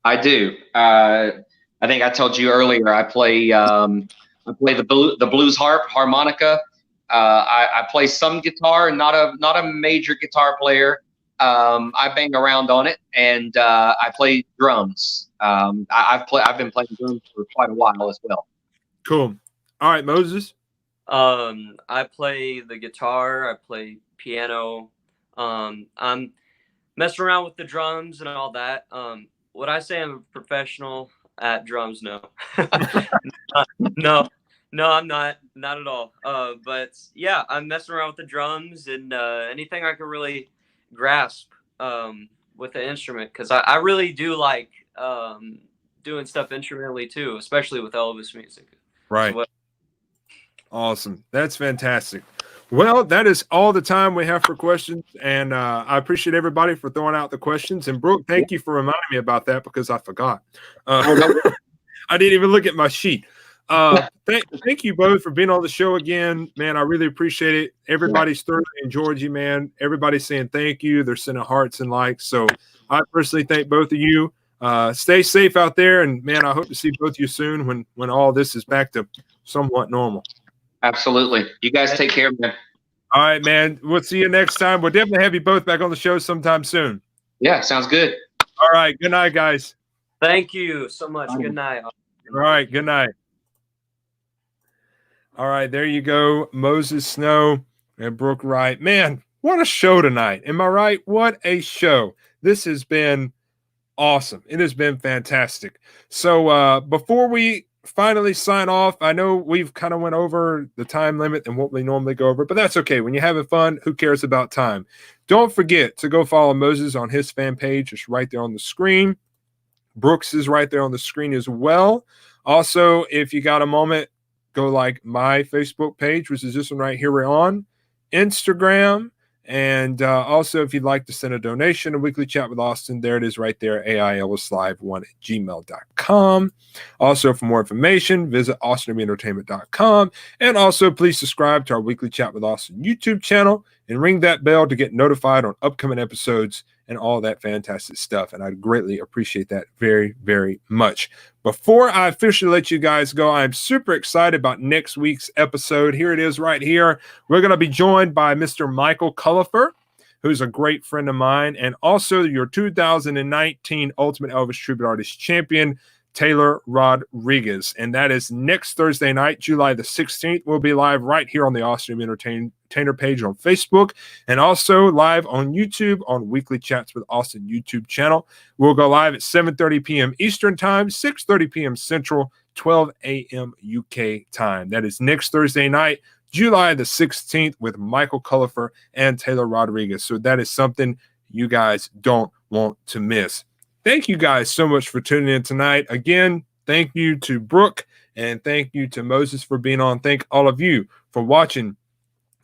G: I do. I think I told you earlier. I play the blues harmonica. I play some guitar, not a major guitar player. I bang around on it, and I play drums. I've been playing drums for quite a while as well.
A: Cool. All right, Moses.
D: I play the guitar. I play piano. I'm messing around with the drums and all that. Would I say I'm a professional at drums? No. No, I'm not at all. But yeah, I'm messing around with the drums and anything I can really grasp with the instrument, because I really do like doing stuff instrumentally too, especially with Elvis music.
A: Right. Awesome. That's fantastic. Well, that is all the time we have for questions, and I appreciate everybody for throwing out the questions. And Brooke, thank you for reminding me about that, because I forgot. I didn't even look at my sheet. Thank you both for being on the show again, man. I really appreciate it. Everybody's thoroughly enjoyed you, man. Everybody's saying thank you. They're sending hearts and likes. So I personally thank both of you. Stay safe out there, and man, I hope to see both of you soon when all this is back to somewhat normal.
G: Absolutely. You guys take care, man.
A: All right, man. We'll see you next time. We'll definitely have you both back on the show sometime soon.
G: Yeah, sounds good.
A: All right. Good night, guys.
D: Thank you so much. Good night.
A: All right. Good night. All right. There you go. Moses Snow and Brooke Wright. Man, what a show tonight. Am I right? What a show. This has been awesome. It has been fantastic. So before we finally sign off, I know we've kind of went over the time limit and what we normally go over, but that's okay. When you're having fun, who cares about time? Don't forget to go follow Moses on his fan page. It's right there on the screen. Brooks is right there on the screen as well. Also, if you got a moment, go like my Facebook page, which is this one right here. We're on Instagram. And also, if you'd like to send a donation, a weekly chat with Austin, there it is right there, AILSlive1@gmail.com. Also, for more information, visit AustinArmyEntertainment.com. And also, please subscribe to our weekly chat with Austin YouTube channel and ring that bell to get notified on upcoming episodes and all that fantastic stuff. And I'd greatly appreciate that very, very much. Before I officially let you guys go, I'm super excited about next week's episode. Here it is right here. We're going to be joined by Mr. Michael Cullifer, who's a great friend of mine, and also your 2019 Ultimate Elvis Tribute Artist Champion, Taylor Rodriguez. And that is next Thursday night, July the 16th. We'll be live right here on the Austin Entertainer page on Facebook, and also live on YouTube on Weekly Chats with Austin YouTube channel. We'll go live at 7:30 p.m. Eastern Time, 6:30 p.m. Central, 12 a.m. UK time. That is next Thursday night, July the 16th, with Michael Cullifer and Taylor Rodriguez. So that is something you guys don't want to miss. Thank you guys so much for tuning in tonight. Again, thank you to Brooke, and thank you to Moses for being on. Thank all of you for watching.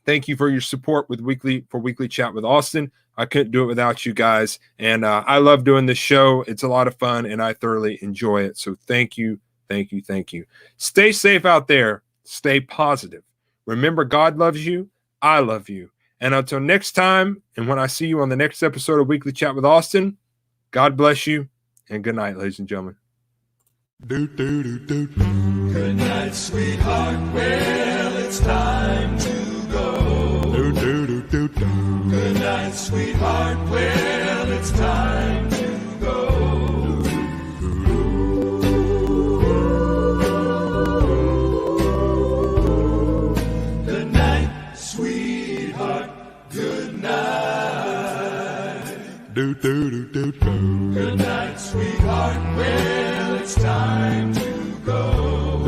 A: Thank you for your support with Weekly Chat with Austin. I couldn't do it without you guys. And I love doing this show. It's a lot of fun, and I thoroughly enjoy it. So thank you, thank you, thank you. Stay safe out there. Stay positive. Remember, God loves you. I love you. And until next time, and when I see you on the next episode of Weekly Chat with Austin, God bless you And good night, ladies and gentlemen.
B: Good night, sweetheart. Well, it's time to go. Good night, sweetheart. Well, it's time to go. Good night, sweetheart. Good night. Good night, sweetheart. Well, it's time to go.